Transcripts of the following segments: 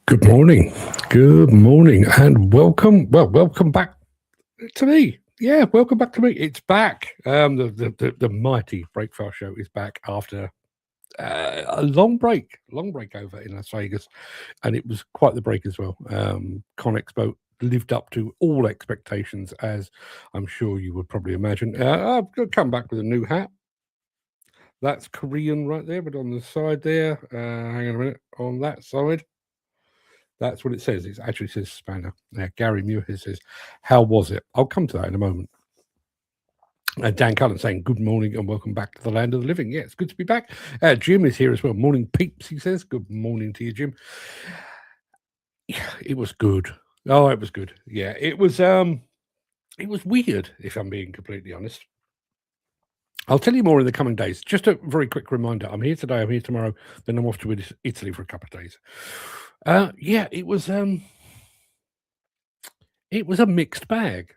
Good morning, and welcome back to me. Yeah, welcome back to me. It's back. The mighty Breakfast Show is back after a long break over in Las Vegas, and it was quite the break as well. Con Expo lived up to all expectations, as I'm sure you would probably imagine. I've come back with a new hat. That's Korean right there, but on the side there, hang on a minute, on that side. That's what it says. It actually says Spanner. Gary Muir says, how was it? I'll come to that in a moment. Dan Cullen saying, good morning and welcome back to the land of the living. Yeah, it's good to be back. Jim is here as well. Morning, peeps, he says. Good morning to you, Jim. It was good. Oh, it was good. Yeah, it was weird, if I'm being completely honest. I'll tell you more in the coming days. Just a very quick reminder. I'm here today, I'm here tomorrow, then I'm off to Italy for a couple of days. Yeah, it was a mixed bag.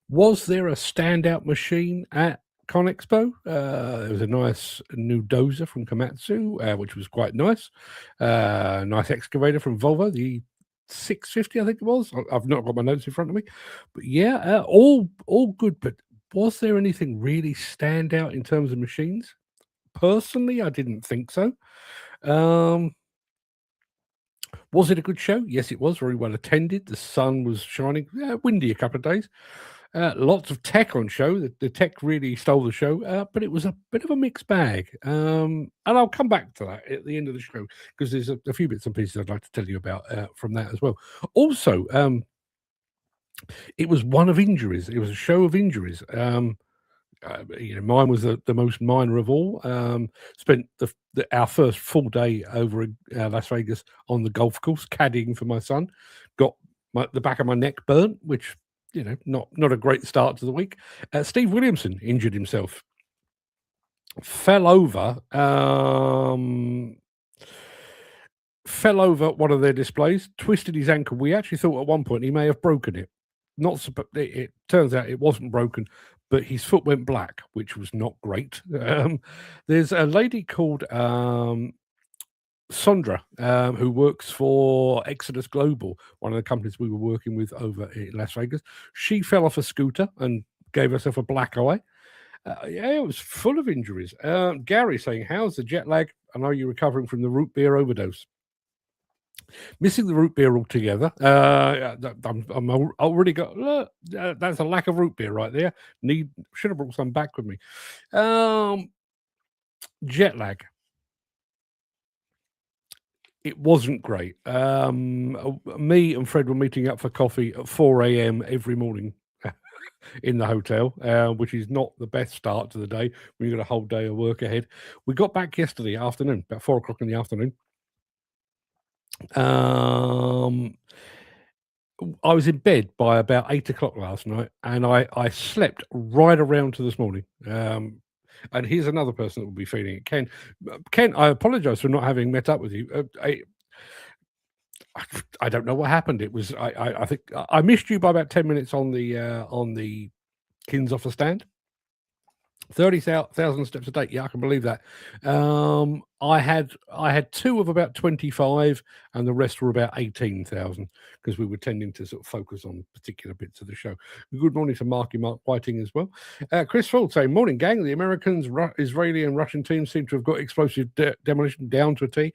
Was there a standout machine at Con Expo? There was a nice new dozer from Komatsu, which was quite nice. Nice excavator from Volvo, the 650, I think it was. I've not got my notes in front of me, but yeah, all good. But was there anything really stand out in terms of machines? Personally, I didn't think so. Was it a good show? Yes, it was very well attended. The sun was shining. Windy a couple of days. Lots of tech on show. The tech really stole the show, but it was a bit of a mixed bag. And I'll come back to that at the end of the show because there's a few bits and pieces I'd like to tell you about from that as well. Also, it was one of injuries. It was a show of injuries. Mine was the most minor of all. Spent our first full day over in Las Vegas on the golf course caddying for my son. Got the back of my neck burnt, which not a great start to the week. Steve Williamson injured himself, fell over one of their displays, twisted his ankle. We actually thought at one point he may have broken it. It turns out it wasn't broken, but his foot went black, which was not great. There's a lady called Sondra, who works for Exodus Global, one of the companies we were working with over in Las Vegas. She fell off a scooter and gave herself a black eye. Yeah, it was full of injuries. Gary saying, how's the jet lag? I know you're recovering from the root beer overdose. Missing the root beer altogether. I'm already got. That's a lack of root beer right there. Should have brought some back with me. Jet lag. It wasn't great. Me and Fred were meeting up for coffee at 4 a.m. every morning in the hotel, which is not the best start to the day when you've got a whole day of work ahead. We got back yesterday afternoon, about 4 o'clock in the afternoon. I was in bed by about 8 o'clock last night, and I slept right around to this morning. And here's another person that will be feeling it. Ken, I apologize for not having met up with you. I don't know what happened. It was I think I missed you by about 10 minutes on the Kins offer stand. 30,000 steps a day. Yeah, I can believe that. I had two of about 25, and the rest were about 18,000 because we were tending to sort of focus on particular bits of the show. Good morning to Mark Whiting as well. Chris Ford saying, morning, gang. The Americans, Israeli, and Russian teams seem to have got explosive demolition down to a T.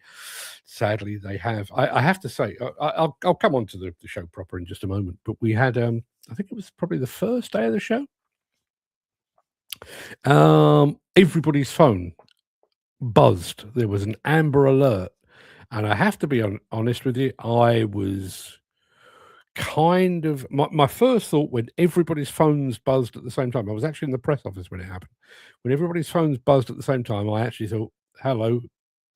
Sadly, they have. I have to say, I'll come on to the show proper in just a moment, but we had, I think it was probably the first day of the show. Everybody's phone buzzed. There was an Amber Alert, and I have to be honest with you, I was kind of my first thought when everybody's phones buzzed at the same time. I was actually in the press office when it happened. When everybody's phones buzzed at the same time, I actually thought, hello,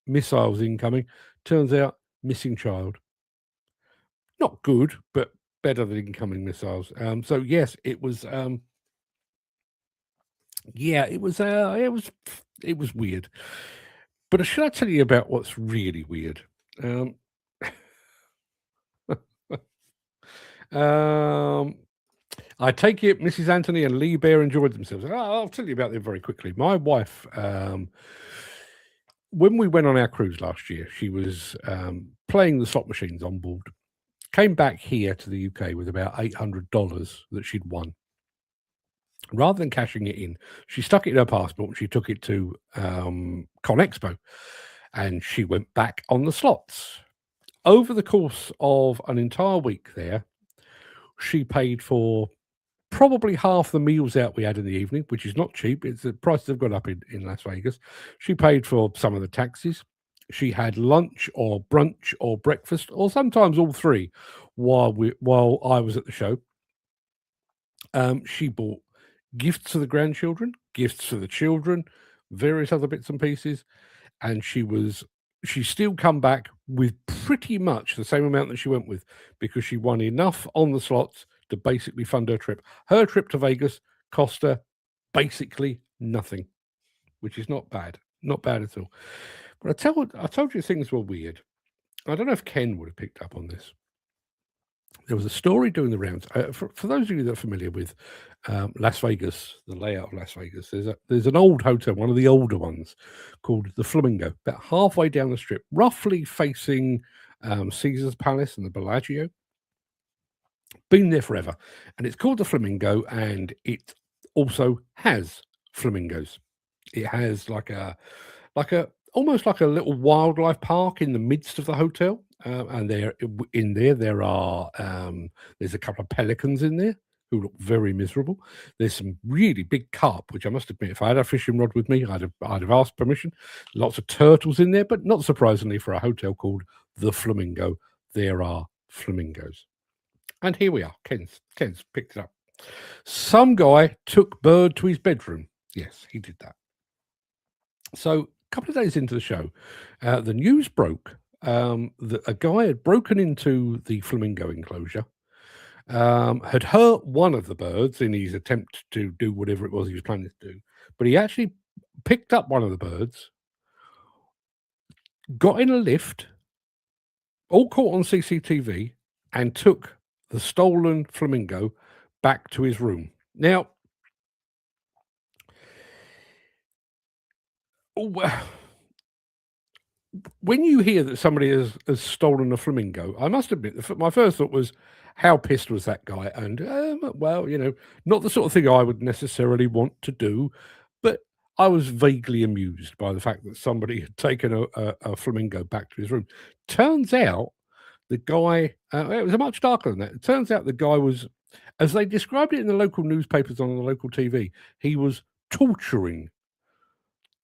missiles incoming. Turns out, missing child. Not good, but better than incoming missiles. So yes, it was yeah, it was weird. But should I tell you about what's really weird? I take it Mrs. Anthony and Lee Bear enjoyed themselves. I'll tell you about them very quickly. My wife when we went on our cruise last year, she was playing the slot machines on board. Came back here to the UK with about $800 that she'd won. Rather than cashing it in, she stuck it in her passport and she took it to Con Expo, and she went back on the slots. Over the course of an entire week there, she paid for probably half the meals out we had in the evening, which is not cheap. It's the prices have gone up in Las Vegas. She paid for some of the taxis. She had lunch or brunch or breakfast, or sometimes all three, while I was at the show. She bought gifts for the grandchildren, gifts for the children, various other bits and pieces, and she still come back with pretty much the same amount that she went with, because she won enough on the slots to basically fund her trip. Her trip to Vegas cost her basically nothing, which is not bad at all. But I told you things were weird. I don't know if Ken would have picked up on this. There was a story doing the rounds. For those of you that are familiar with Las Vegas, the layout of Las Vegas, there's an old hotel, one of the older ones, called the Flamingo, about halfway down the strip, roughly facing Caesar's Palace and the Bellagio. Been there forever, and it's called the Flamingo, and it also has flamingos. It has like a almost like a little wildlife park in the midst of the hotel, and there are there's a couple of pelicans in there who look very miserable. There's some really big carp, which I must admit, if I had a fishing rod with me, I'd have asked permission. Lots of turtles in there, but not surprisingly for a hotel called the Flamingo, there are flamingos. And here we are. Ken's picked it up. Some guy took bird to his bedroom. Yes, he did that. So a couple of days into the show, the news broke that a guy had broken into the flamingo enclosure, had hurt one of the birds in his attempt to do whatever it was he was planning to do, but he actually picked up one of the birds, got in a lift, all caught on CCTV, and took the stolen flamingo back to his room. Now, when you hear that somebody has stolen a flamingo, I must admit, my first thought was, how pissed was that guy? And, well, not the sort of thing I would necessarily want to do, but I was vaguely amused by the fact that somebody had taken a flamingo back to his room. Turns out the guy, it was much darker than that. It turns out the guy was, as they described it in the local newspapers on the local TV, he was torturing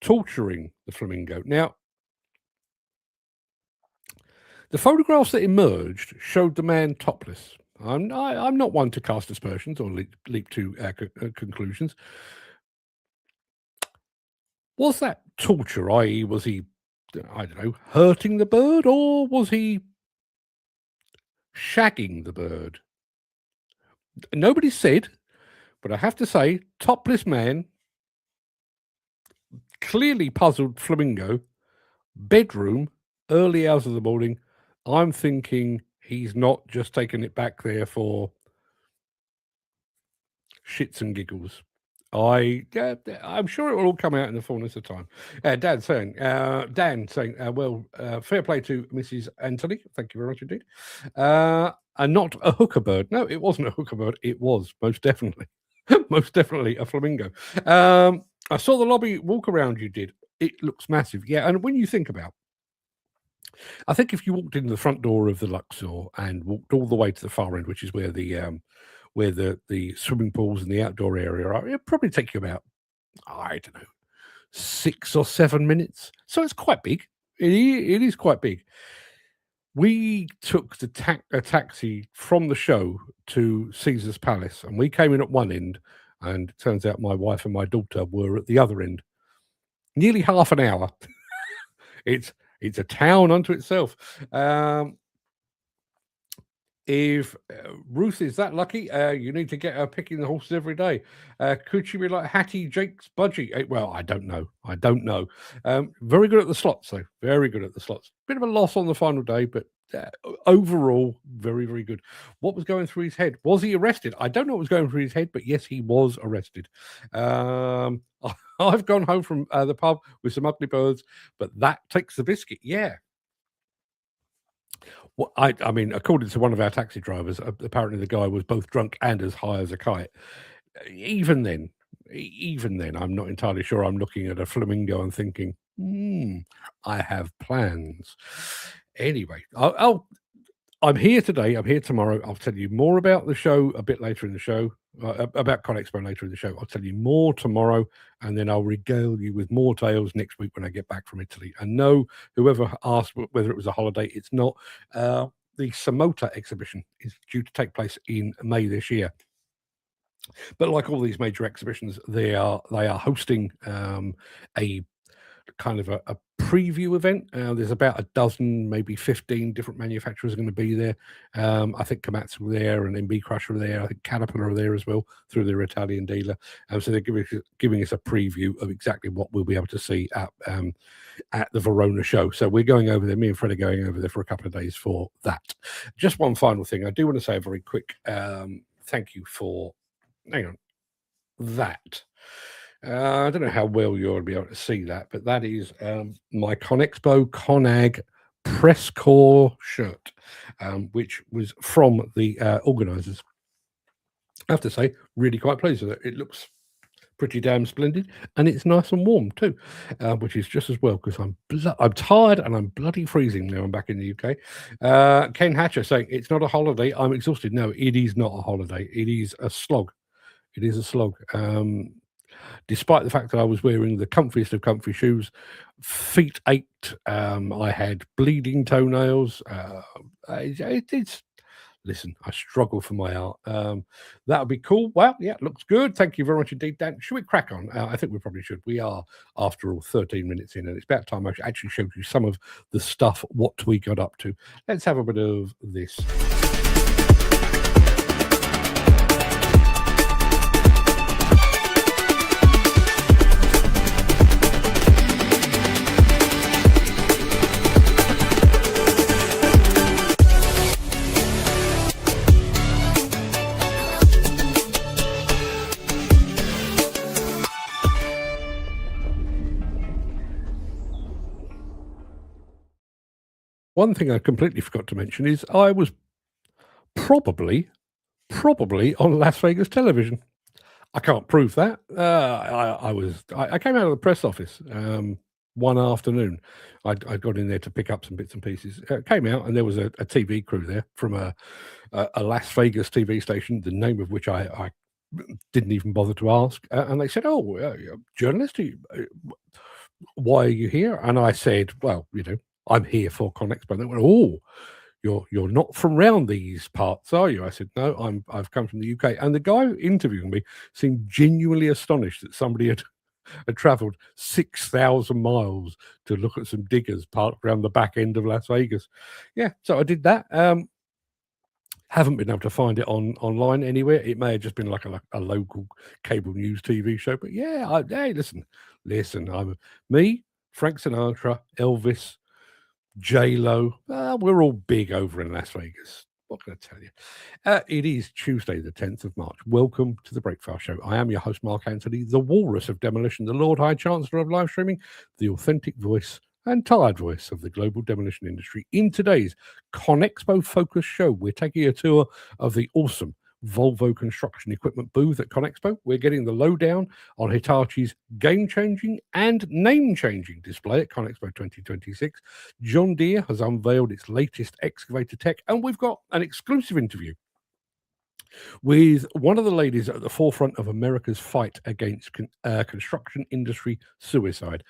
the flamingo. Now, the photographs that emerged showed the man topless. I'm not one to cast aspersions or leap to conclusions. Was that torture, i.e., was he, I don't know, hurting the bird, or was he shagging the bird? Nobody said, but I have to say, topless man, clearly puzzled flamingo, bedroom, early hours of the morning. I'm thinking he's not just taking it back there for shits and giggles. I'm sure it will all come out in the fullness of time. Dan saying, well, fair play to Mrs. Anthony. Thank you very much indeed. And not a hooker bird. No, it wasn't a hooker bird. It was most definitely, most definitely a flamingo. I saw the lobby walk around you did. It looks massive. Yeah, and when you think about, I think if you walked in the front door of the Luxor and walked all the way to the far end, which is where the swimming pools and the outdoor area are, it'd probably take you about, I don't know, 6 or 7 minutes. So it's quite big. It is quite big. We took a taxi from the show to Caesar's Palace, and we came in at one end, and it turns out my wife and my daughter were at the other end. Nearly half an hour. It's a town unto itself. If Ruth is that lucky, you need to get her picking the horses every day. Could she be like Hattie Jake's Budgie? Well, I don't know. I don't know. Very good at the slots, though. Very good at the slots. Bit of a loss on the final day, but overall, very, very good. What was going through his head? Was he arrested? I don't know what was going through his head, but yes, he was arrested. I've gone home from the pub with some ugly birds, but that takes the biscuit. Yeah. Well, I mean, according to one of our taxi drivers, apparently the guy was both drunk and as high as a kite. Even then, even then, I'm not entirely sure. I'm looking at a flamingo and thinking, I have plans. Anyway, I'm here today. I'm here tomorrow. I'll tell you more about the show a bit later in the show, about ConExpo later in the show. I'll tell you more tomorrow, and then I'll regale you with more tales next week when I get back from Italy. And no, whoever asked whether it was a holiday, it's not. The Samota exhibition is due to take place in May this year. But like all these major exhibitions, they are hosting a kind of a preview event. There's about a dozen, maybe 15 different manufacturers are going to be there. I think Komatsu are there and MB Crush are there. I think Caterpillar are there as well through their Italian dealer. So they're giving us a preview of exactly what we'll be able to see at the Verona show. So we're going over there. Me and Fred are going over there for a couple of days for that. Just one final thing. I do want to say a very quick thank you for, hang on, that. I don't know how well you're going to be able to see that, but that is my ConExpo ConAg press corps shirt, which was from the organisers. I have to say, really quite pleased with it. It looks pretty damn splendid, and it's nice and warm too, which is just as well because I'm tired and I'm bloody freezing now. I'm back in the UK. Ken Hatcher saying it's not a holiday. I'm exhausted. No, it is not a holiday. It is a slog. It is a slog. Despite the fact that I was wearing the comfiest of comfy shoes, feet ached. I had bleeding toenails. It's listen, I struggle for my art. That would be cool. Well, yeah, looks good. Thank you very much indeed, Dan. Should we crack on? I think we probably should. We are, after all, 13 minutes in, and it's about time I actually showed you some of the stuff, what we got up to. Let's have a bit of this. One thing I completely forgot to mention is I was probably on Las Vegas television. I can't prove that. I came out of the press office one afternoon. I got in there to pick up some bits and pieces. Came out and there was a TV crew there from a Las Vegas TV station, the name of which I didn't even bother to ask. And they said, "Oh, journalist, why are you here?" And I said, "Well, I'm here for ConExpo." And they went, "Oh, you're not from round these parts, are you?" I said, "No, I've come from the UK." And the guy interviewing me seemed genuinely astonished that somebody had travelled 6,000 miles to look at some diggers parked around the back end of Las Vegas. Yeah, so I did that. Haven't been able to find it online anywhere. It may have just been like a local cable news TV show. But yeah, hey, listen, I'm me, Frank Sinatra, Elvis, J-Lo. We're all big over in Las Vegas. What can I tell you? It is Tuesday, the 10th of March. Welcome to the Breakfast Show. I am your host, Mark Anthony, the Walrus of Demolition, the Lord High Chancellor of live streaming, the authentic voice and tired voice of the global demolition industry. In today's ConExpo Focus show, we're taking a tour of the awesome Volvo construction equipment booth at ConExpo. We're getting the lowdown on Hitachi's game-changing and name-changing display at ConExpo 2026. John Deere has unveiled its latest excavator tech, and we've got an exclusive interview with one of the ladies at the forefront of America's fight against construction industry suicide.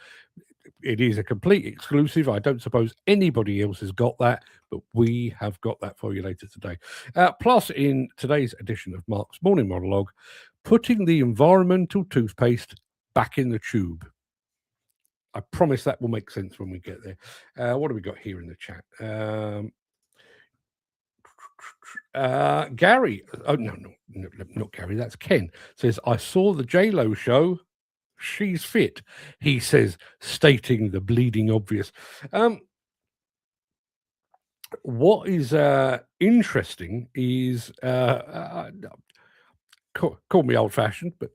It is a complete exclusive. I don't suppose anybody else has got that, but we have got that for you later today. Plus, in today's edition of Mark's Morning Monologue, putting the environmental toothpaste back in the tube. I promise that will make sense when we get there. What do we got here in the chat? Gary, oh no, not Gary, that's Ken, says, I saw the J-Lo show. She's fit, he says, stating the bleeding obvious. What is interesting is, call me old-fashioned, but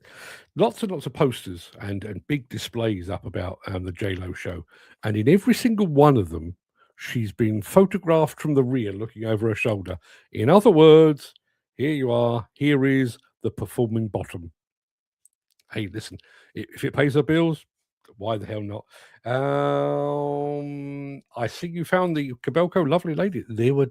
lots and lots of posters and big displays up about the J-Lo show. And in every single one of them, she's been photographed from the rear looking over her shoulder. In other words, here you are, here is the performing bottom. Hey, listen, if it pays her bills, why the hell not? I see you found the Cabelco lovely lady. There was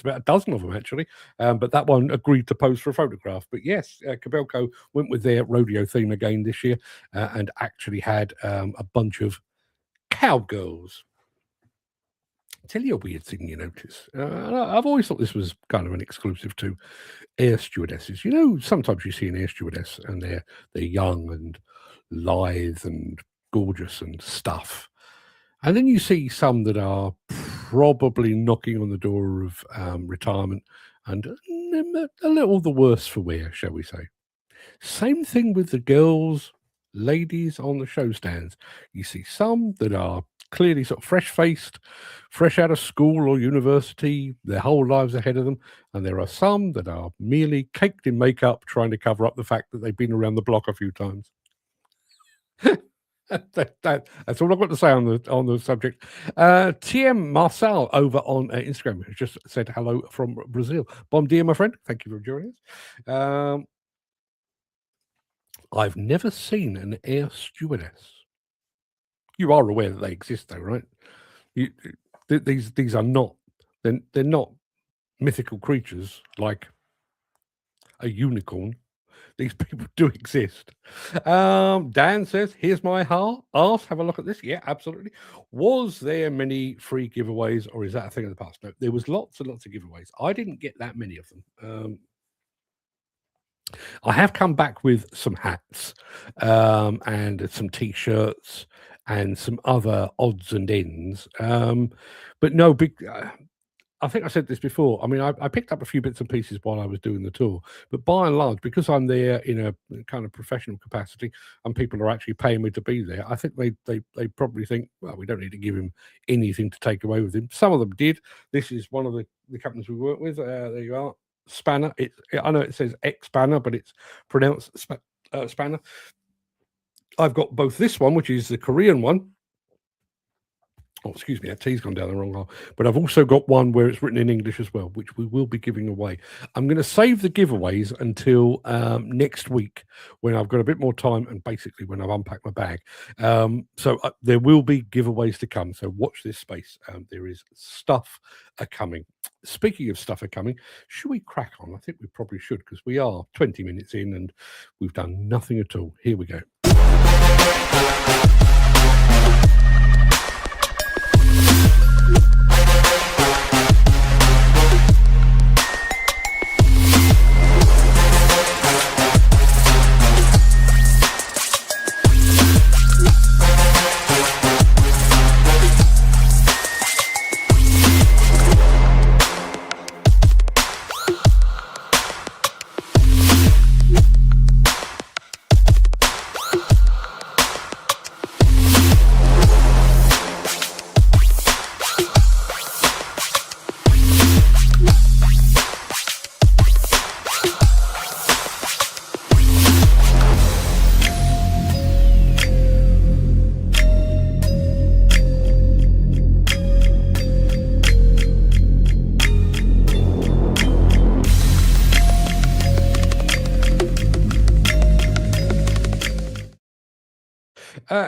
about a dozen of them actually, but that one agreed to pose for a photograph. But yes, Cabelco went with their rodeo theme again this year, and actually had a bunch of cowgirls. Tell you a weird thing you notice. I've always thought this was kind of an exclusive to air stewardesses. You know, sometimes you see an air stewardess and they're young and lithe and gorgeous and stuff. And then you see some that are probably knocking on the door of retirement and a little the worse for wear, shall we say. Same thing with the girls, ladies on the show stands. You see some that are clearly sort of fresh-faced, fresh out of school or university, their whole lives ahead of them, and there are some that are merely caked in makeup, trying to cover up the fact that they've been around the block a few times. That's all I've got to say on the subject. TM Marcel over on Instagram has just said hello from Brazil. Bom dia, my friend. Thank you for joining us. I've never seen an air stewardess. You are aware that they exist, though, right? These are not. They're not mythical creatures like a unicorn. These people do exist. Dan says, here's my ask. Have a look at this. Yeah, absolutely. Was there many free giveaways, or is that a thing of the past? No, there was lots and lots of giveaways. I didn't get that many of them. I have come back with some hats and some T-shirts and some other odds and ends. But no big... I think I said this before. I mean, I picked up a few bits and pieces while I was doing the tour, but by and large, because I'm there in a kind of professional capacity and people are actually paying me to be there, I think they probably think, well, we don't need to give him anything to take away with him. Some of them did. This is one of the companies we work with. There you are. Spanner. I know it says X-Spanner, but it's pronounced Spanner. I've got both this one, which is the Korean one. Oh, excuse me, that T's gone down the wrong hole. But I've also got one where it's written in English as well, which we will be giving away. I'm going to save the giveaways until next week when I've got a bit more time and basically when I've unpacked my bag. So there will be giveaways to come. So watch this space. There is stuff coming. Speaking of stuff coming, should we crack on? I think we probably should because we are 20 minutes in and we've done nothing at all. Here we go.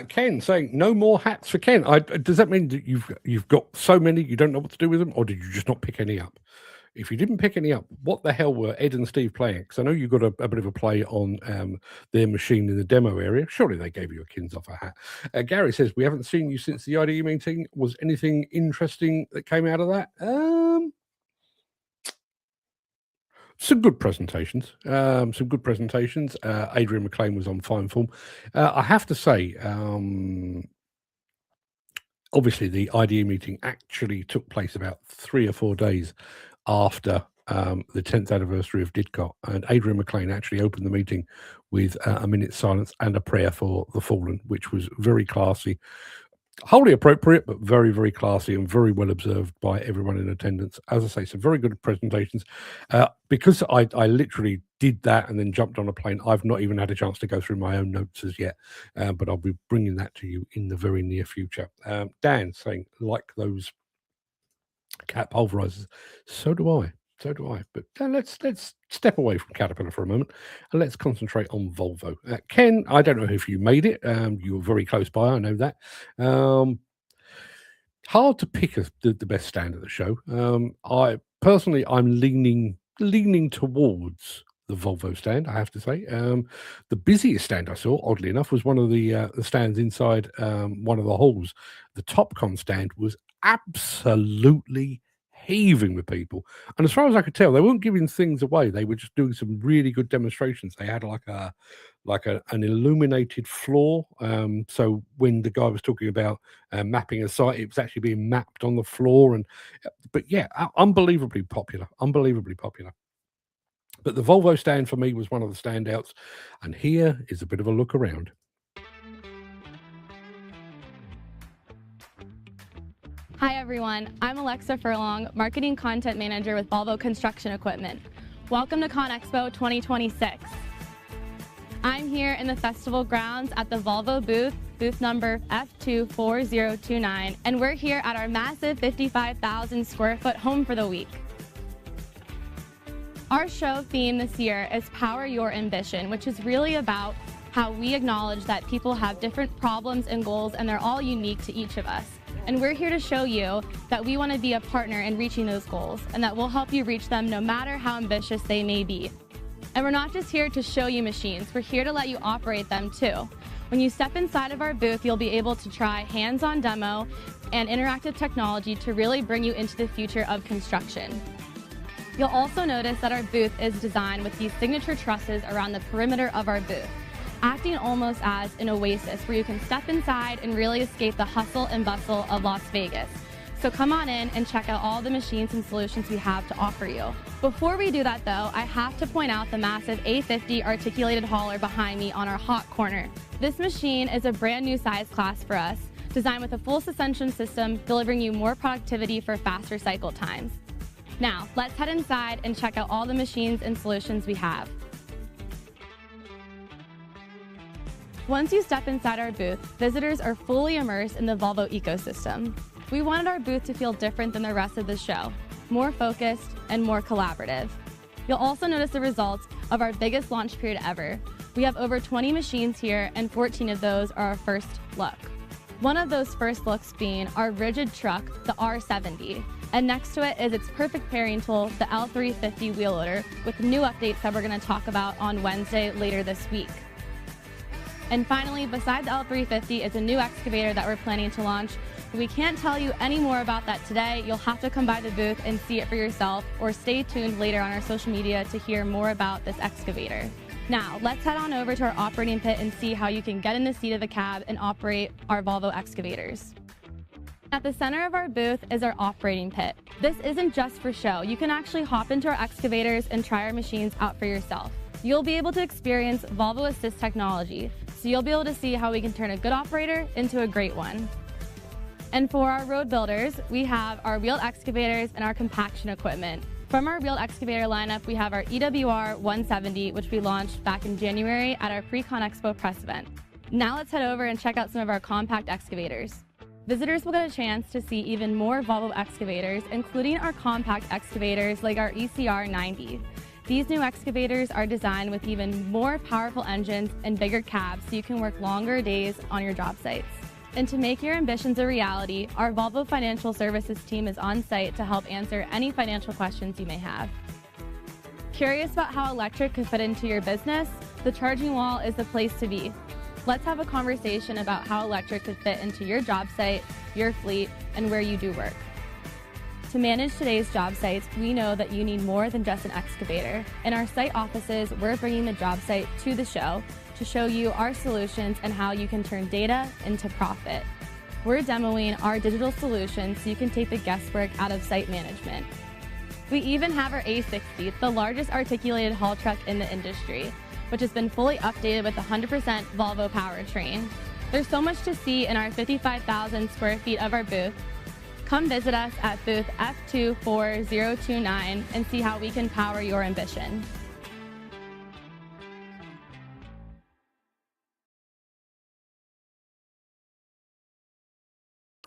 Ken saying no more hats for Ken. Does that mean that you've got so many you don't know what to do with them, or did you just not pick any up? If you didn't pick any up, what the hell were Ed and Steve playing? Because I know you got a bit of a play on their machine in the demo area. Surely they gave you a Kinzoff hat. Gary says, we haven't seen you since the IDE meeting. Was anything interesting that came out of that? Some good presentations. Adrian McLean was on fine form. I have to say, obviously the IDE meeting actually took place about 3 or 4 days after the 10th anniversary of Didcot, and Adrian McLean actually opened the meeting with a minute's silence and a prayer for the fallen, which was very classy, wholly appropriate, but very, very classy and very well observed by everyone in attendance. As I say, some very good presentations. Because I literally did that and then jumped on a plane, I've not even had a chance to go through my own notes as yet, but I'll be bringing that to you in the very near future. Dan saying, like those cat pulverizers. So do I. So do I. But let's step away from Caterpillar for a moment and let's concentrate on Volvo. Ken, I don't know if you made it. You were very close by. I know that. Hard to pick the best stand at the show. I'm leaning towards the Volvo stand, I have to say. The busiest stand I saw, oddly enough, was one of the stands inside one of the halls. The Topcon stand was absolutely heaving with people, and as far as I could tell, they weren't giving things away. They were just doing some really good demonstrations. They had an illuminated floor, so when the guy was talking about mapping a site, it was actually being mapped on the floor. And but yeah, unbelievably popular. But the Volvo stand for me was one of the standouts, and here is a bit of a look around. Hi everyone, I'm Alexa Furlong, Marketing Content Manager with Volvo Construction Equipment. Welcome to ConExpo 2026. I'm here in the festival grounds at the Volvo booth number F24029, and we're here at our massive 55,000 square foot home for the week. Our show theme this year is Power Your Ambition, which is really about how we acknowledge that people have different problems and goals, and they're all unique to each of us. And we're here to show you that we want to be a partner in reaching those goals, and that we'll help you reach them no matter how ambitious they may be. And we're not just here to show you machines, we're here to let you operate them too. When you step inside of our booth, you'll be able to try hands-on demo and interactive technology to really bring you into the future of construction. You'll also notice that our booth is designed with these signature trusses around the perimeter of our booth, acting almost as an oasis where you can step inside and really escape the hustle and bustle of Las Vegas. So come on in and check out all the machines and solutions we have to offer you. Before we do that though, I have to point out the massive A50 articulated hauler behind me on our hot corner. This machine is a brand new size class for us, designed with a full suspension system, delivering you more productivity for faster cycle times. Now, let's head inside and check out all the machines and solutions we have. Once you step inside our booth, visitors are fully immersed in the Volvo ecosystem. We wanted our booth to feel different than the rest of the show, more focused and more collaborative. You'll also notice the results of our biggest launch period ever. We have over 20 machines here, and 14 of those are our first look. One of those first looks being our rigid truck, the R70. And next to it is its perfect pairing tool, the L350 wheel loader, with new updates that we're going to talk about on Wednesday later this week. And finally, beside the L350 is a new excavator that we're planning to launch. We can't tell you any more about that today. You'll have to come by the booth and see it for yourself, or stay tuned later on our social media to hear more about this excavator. Now, let's head on over to our operating pit and see how you can get in the seat of the cab and operate our Volvo excavators. At the center of our booth is our operating pit. This isn't just for show. You can actually hop into our excavators and try our machines out for yourself. You'll be able to experience Volvo Assist technology, so you'll be able to see how we can turn a good operator into a great one. And for our road builders, we have our wheeled excavators and our compaction equipment. From our wheeled excavator lineup, we have our EWR 170, which we launched back in January at our pre-ConExpo press event. Now let's head over and check out some of our compact excavators. Visitors will get a chance to see even more Volvo excavators, including our compact excavators like our ECR 90. These new excavators are designed with even more powerful engines and bigger cabs, so you can work longer days on your job sites. And to make your ambitions a reality, our Volvo Financial Services team is on site to help answer any financial questions you may have. Curious about how electric could fit into your business? The charging wall is the place to be. Let's have a conversation about how electric could fit into your job site, your fleet, and where you do work. To manage today's job sites, we know that you need more than just an excavator. In our site offices, we're bringing the job site to the show to show you our solutions and how you can turn data into profit. We're demoing our digital solutions so you can take the guesswork out of site management. We even have our A60, the largest articulated haul truck in the industry, which has been fully updated with 100% Volvo powertrain. There's so much to see in our 55,000 square feet of our booth. Come visit us at booth F24029 and see how we can power your ambition.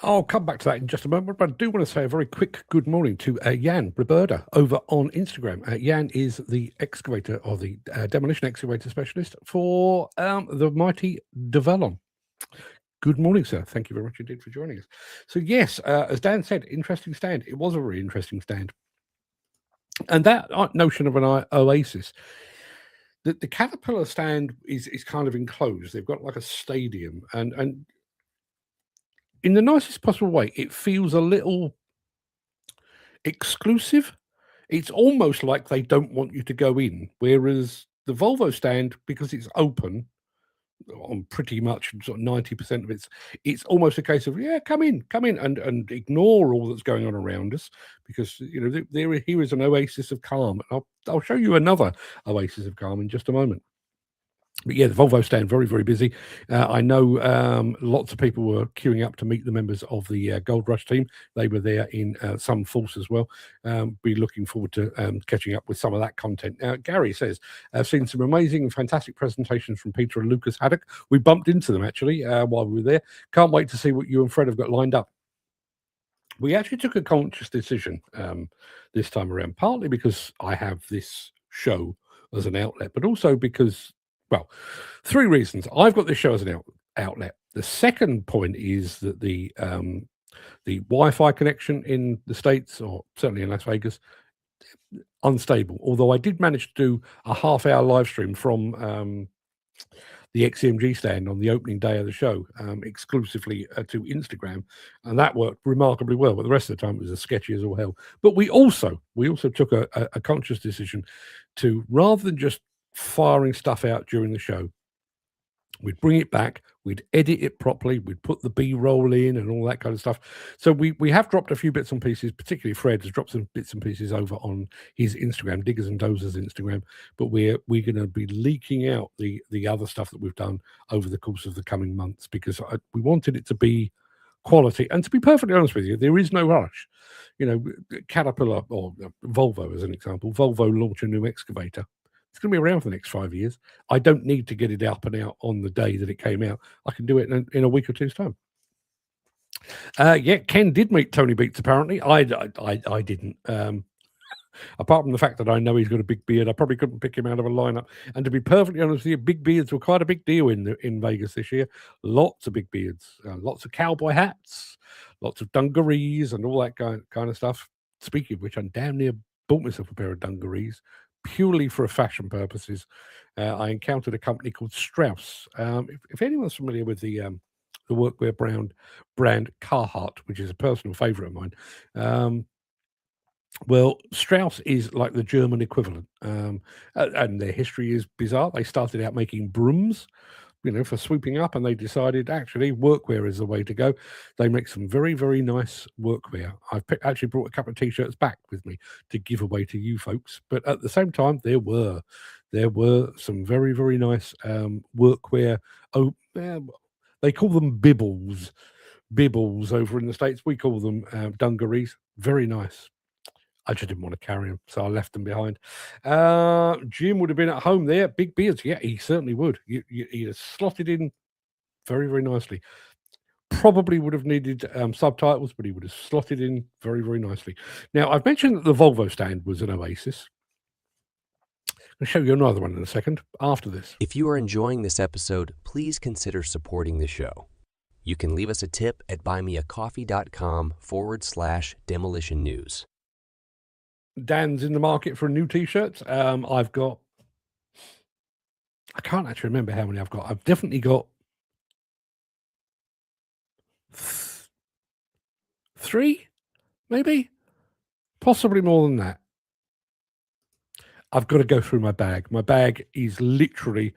I'll come back to that in just a moment, but I do want to say a very quick good morning to Jan Roberta over on Instagram. Jan is the excavator or the demolition excavator specialist for the mighty Demolition. Good morning, sir. Thank you very much indeed for joining us. So yes, as Dan said, interesting stand. It was a very interesting stand. And that notion of an oasis, the Caterpillar stand is kind of enclosed. They've got like a stadium, and in the nicest possible way, it feels a little exclusive. It's almost like they don't want you to go in, whereas the Volvo stand, because it's open on pretty much sort of 90% of it's almost a case of, yeah, come in and ignore all that's going on around us, because here is an oasis of calm. I'll show you another oasis of calm in just a moment. But yeah, the Volvo stand, very, very busy. I know lots of people were queuing up to meet the members of the Gold Rush team. They were there in some force as well. Be looking forward to catching up with some of that content. Gary says, I've seen some amazing and fantastic presentations from Peter and Lucas Haddock. We bumped into them, actually, while we were there. Can't wait to see what you and Fred have got lined up. We actually took a conscious decision this time around, partly because I have this show as an outlet, but also because, well, three reasons. I've got this show as an outlet. The second point is that the Wi-Fi connection in the States, or certainly in Las Vegas, unstable. Although I did manage to do a half-hour live stream from the XCMG stand on the opening day of the show, exclusively to Instagram, and that worked remarkably well. But the rest of the time it was as sketchy as all hell. But we also took a conscious decision to, rather than just firing stuff out during the show, we'd bring it back, we'd edit it properly, we'd put the B-roll in and all that kind of stuff. So we have dropped a few bits and pieces, particularly Fred has dropped some bits and pieces over on his Instagram, Diggers and Dozers Instagram, but we're going to be leaking out the other stuff that we've done over the course of the coming months, because we wanted it to be quality. And to be perfectly honest with you, there is no rush. Caterpillar, or Volvo as an example, Volvo launch a new excavator. It's going to be around for the next 5 years. I don't need to get it up and out on the day that it came out. I can do it in a week or two's time. Yeah, Ken did meet Tony Beats, apparently. I didn't. Apart from the fact that I know he's got a big beard, I probably couldn't pick him out of a lineup. And to be perfectly honest with you, big beards were quite a big deal in Vegas this year. Lots of big beards, lots of cowboy hats, lots of dungarees and all that kind of stuff. Speaking of which, I damn near bought myself a pair of dungarees, purely for fashion purposes. I encountered a company called Strauss. If anyone's familiar with the workwear brand Carhartt, which is a personal favorite of mine, well, Strauss is like the German equivalent, and their history is bizarre. They started out making brooms, for swooping up, and they decided actually workwear is the way to go. They make some very, very nice workwear. I've actually brought a couple of t-shirts back with me to give away to you folks, but at the same time there were some very, very nice workwear. They call them bibbles over in the States. We call them dungarees. Very nice. I just didn't want to carry them, so I left them behind. Jim would have been at home there. Big beards. Yeah, he certainly would. He'd have slotted in very, very nicely. Probably would have needed subtitles, but he would have slotted in very, very nicely. Now, I've mentioned that the Volvo stand was an oasis. I'll show you another one in a second after this. If you are enjoying this episode, please consider supporting the show. You can leave us a tip at buymeacoffee.com/demolition news. Dan's in the market for new t-shirts. I've got, I can't actually remember how many I've got. I've definitely got 3, maybe, possibly more than that. I've got to go through my bag. My bag is literally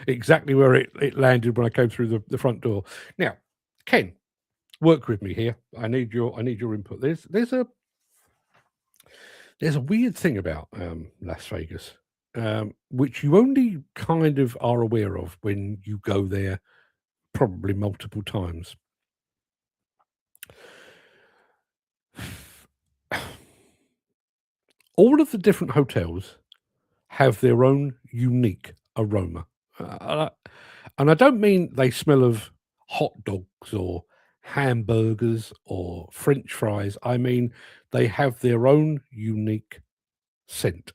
exactly where it landed when I came through the front door. Now, Ken, work with me here. I need your input. There's a weird thing about Las Vegas, which you only kind of are aware of when you go there probably multiple times. All of the different hotels have their own unique aroma. And I don't mean they smell of hot dogs or hamburgers or French fries. I mean they have their own unique scent.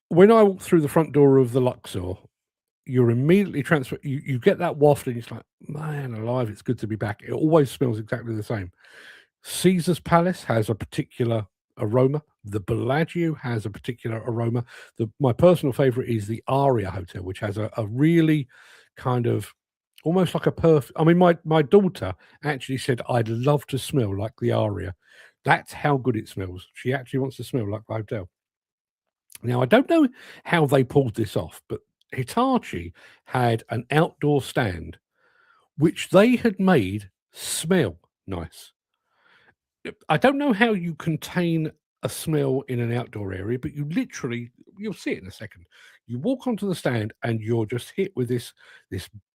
When I walk through the front door of the Luxor, you're immediately transferred. You get that waft, and it's like, man alive, it's good to be back. It always smells exactly the same. Caesar's Palace has a particular aroma. The Bellagio has a particular aroma. My personal favorite is the Aria Hotel, which has a really kind of almost like a perfume. I mean, my daughter actually said, I'd love to smell like the Aria. That's how good it smells. She actually wants to smell like the hotel. Now, I don't know how they pulled this off, but Hitachi had an outdoor stand which they had made smell nice. I don't know how you contain a smell in an outdoor area, but you'll see it in a second. You walk onto the stand and you're just hit with this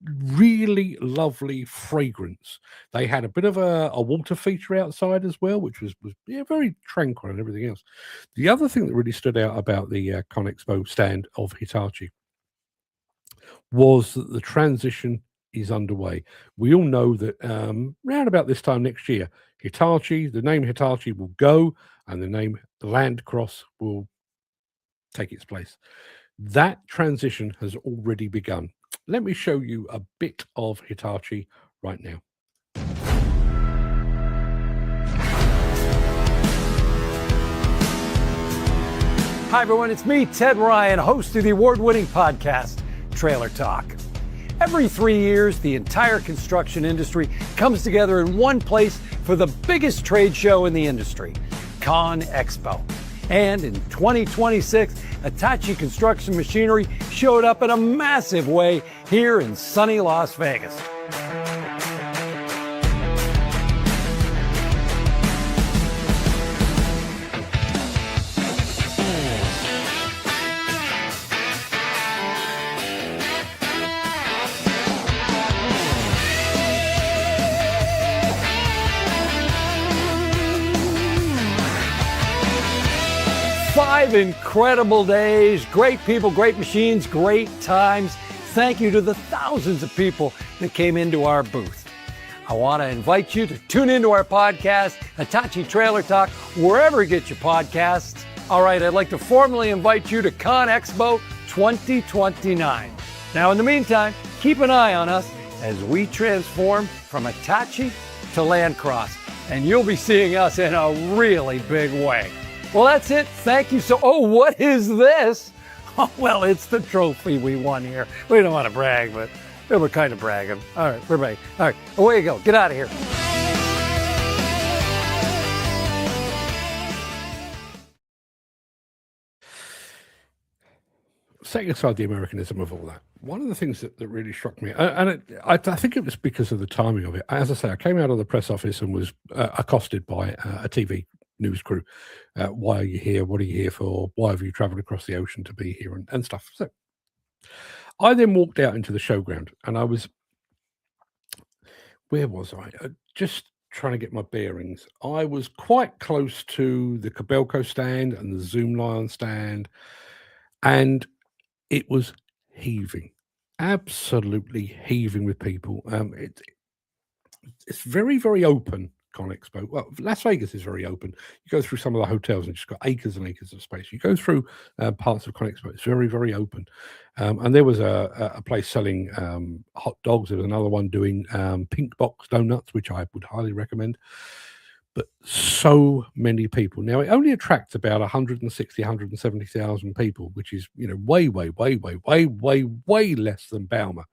really lovely fragrance. They had a bit of a water feature outside as well, which was very tranquil and everything else. The other thing that really stood out about the ConExpo stand of Hitachi was that the transition is underway. We all know that round about this time next year, the name Hitachi will go and the name Landcross will take its place. That transition has already begun. Let me show you a bit of Hitachi right now. Hi, everyone. It's me, Ted Ryan, host of the award-winning podcast, Trailer Talk. Every 3 years, the entire construction industry comes together in one place for the biggest trade show in the industry, ConExpo. And in 2026, Hitachi Construction Machinery showed up in a massive way here in sunny Las Vegas. Five incredible days, great people, great machines, great times. Thank you to the thousands of people that came into our booth. I want to invite you to tune into our podcast, Hitachi Trailer Talk, wherever you get your podcasts. All right, I'd like to formally invite you to ConExpo 2029. Now, in the meantime, keep an eye on us as we transform from Hitachi to Landcross, and you'll be seeing us in a really big way. Well, that's it. Thank you. What is this? Oh, well, it's the trophy we won here. We don't want to brag, but we're kind of bragging. All right, we're ready. All right, away you go. Get out of here. Setting aside the Americanism of all that, one of the things that really struck me, and I think it was because of the timing of it. As I say, I came out of the press office and was accosted by a TV news crew. Why are you here? What are you here for? Why have you traveled across the ocean to be here and stuff? So I then walked out into the showground and where was I? Just trying to get my bearings. I was quite close to the Cabelco stand and the Zoom Lion stand, and it was heaving, absolutely heaving with people. It's very, very open, ConExpo. Well, Las Vegas is very open. You go through some of the hotels and just got acres and acres of space. You go through parts of ConExpo, it's very, very open. And there was a place selling hot dogs. There was another one doing pink box donuts, which I would highly recommend. But so many people. Now, it only attracts about 160, 170,000 people, which is, way, way, way, way, way, way, way less than Bauma.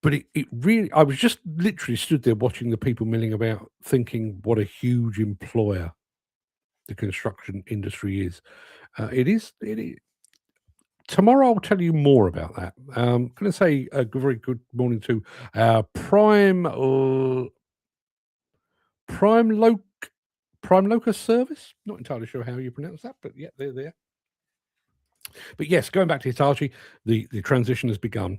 But it really, I was just literally stood there watching the people milling about, thinking what a huge employer the construction industry is. It is. Tomorrow I'll tell you more about that. I'm going to say a very good morning to Prime Prime Locus Service. Not entirely sure how you pronounce that, but yeah, they're there. But yes, going back to Hitachi, the transition has begun.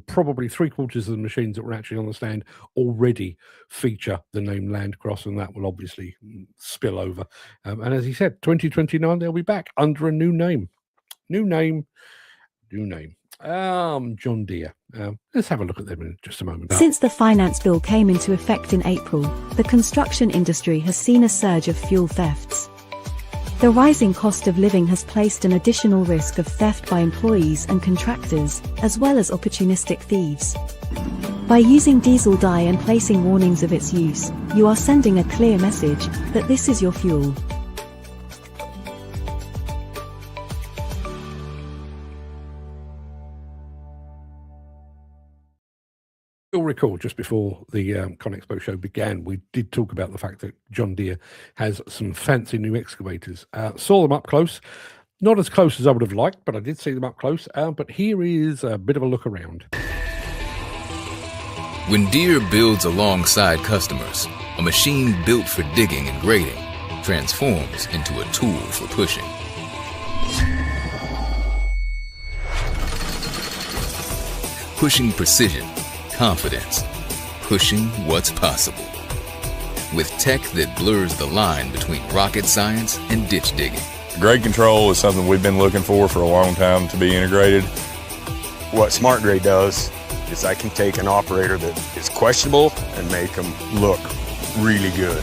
Probably 3/4 of the machines that were actually on the stand already feature the name Landcross, and that will obviously spill over. And as he said, 2029, they'll be back under a new name. New name. John Deere. Let's have a look at them in just a moment. Since the finance bill came into effect in April, the construction industry has seen a surge of fuel thefts. The rising cost of living has placed an additional risk of theft by employees and contractors, as well as opportunistic thieves. By using diesel dye and placing warnings of its use, you are sending a clear message that this is your fuel. You'll recall just before the ConExpo show began, we did talk about the fact that John Deere has some fancy new excavators. Saw them up close, not as close as I would have liked, but I did see them up close. But here is a bit of a look around. When Deere builds alongside customers, a machine built for digging and grading transforms into a tool for pushing. Pushing precision, confidence, pushing what's possible. With tech that blurs the line between rocket science and ditch digging. Grade control is something we've been looking for a long time to be integrated. What Smart Grade does is I can take an operator that is questionable and make them look really good.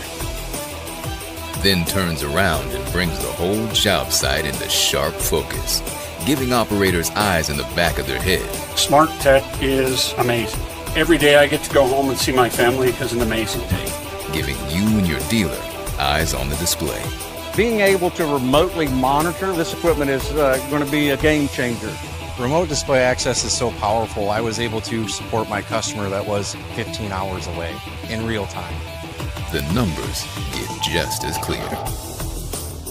Then turns around and brings the whole job site into sharp focus, giving operators eyes in the back of their head. Smart Tech is amazing. Every day I get to go home and see my family is an amazing day. Giving you and your dealer eyes on the display. Being able to remotely monitor this equipment is going to be a game changer. Remote display access is so powerful, I was able to support my customer that was 15 hours away in real time. The numbers get just as clear.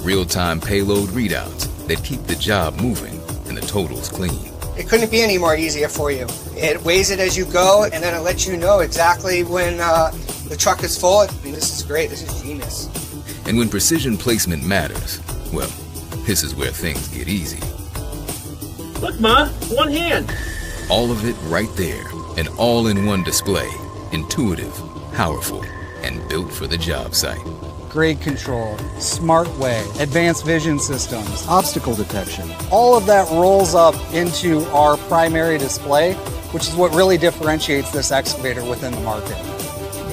Real-time payload readouts that keep the job moving and the totals clean. It couldn't be any more easier for you. It weighs it as you go, and then it lets you know exactly when the truck is full. I mean, this is great. This is genius. And when precision placement matters, well, this is where things get easy. Look, Ma, one hand. All of it right there, an all-in-one display. Intuitive, powerful, and built for the job site. Grade control, smart way, advanced vision systems, obstacle detection. All of that rolls up into our primary display, which is what really differentiates this excavator within the market.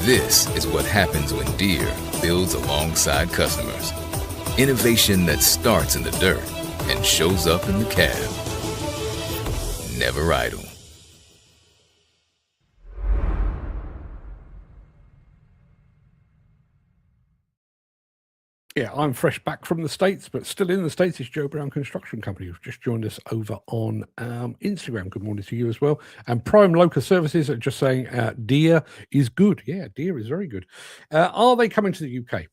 This is what happens when Deere builds alongside customers. Innovation that starts in the dirt and shows up in the cab. Never idle. Yeah, I'm fresh back from the States, but still in the States. It's Joe Brown Construction Company who's just joined us over on Instagram. Good morning to you as well. And Prime Local Services are just saying Deere is good. Yeah, Deere is very good. Are they coming to the UK?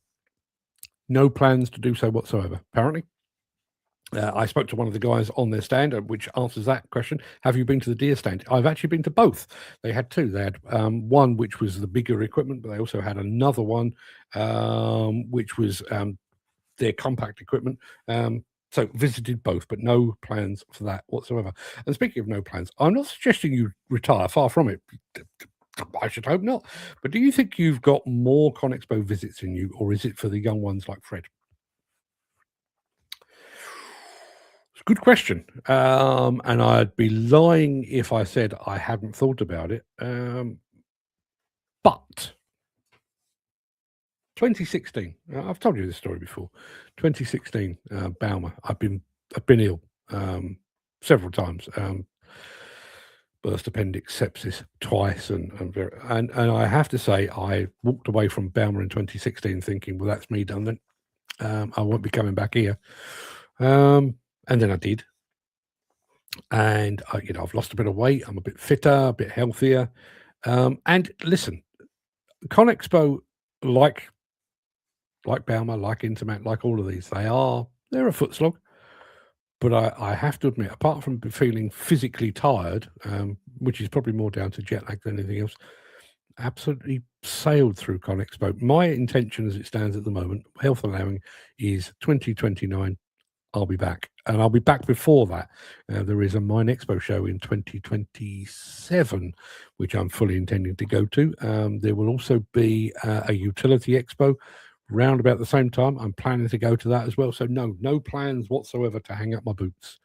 No plans to do so whatsoever, apparently. I spoke to one of the guys on their stand, which answers that question. Have you been to the Deere stand? I've actually been to both. They had two. They had one which was the bigger equipment, but they also had another one which was their compact equipment. So visited both, but no plans for that whatsoever. And speaking of no plans, I'm not suggesting you retire. Far from it. I should hope not. But do you think you've got more ConExpo visits in you, or is it for the young ones like Fred? Good question. And I'd be lying if I said I hadn't thought about it. But 2016, I've told you this story before. 2016, Balmer. I've been ill several times. Burst appendix, sepsis twice, and I have to say I walked away from Balmer in 2016 thinking, well, that's me done then. I won't be coming back here. And then I did. And I've lost a bit of weight. I'm a bit fitter, a bit healthier. And listen, ConExpo, like Balmer, like Intermat, like all of these, they're a foot slog. But I have to admit, apart from feeling physically tired, which is probably more down to jet lag than anything else, absolutely sailed through ConExpo. My intention as it stands at the moment, health allowing, is 2029. I'll be back, and I'll be back before that. There is a Mine Expo show in 2027, which I'm fully intending to go to. There will also be a utility expo round about the same time. I'm planning to go to that as well. So no plans whatsoever to hang up my boots.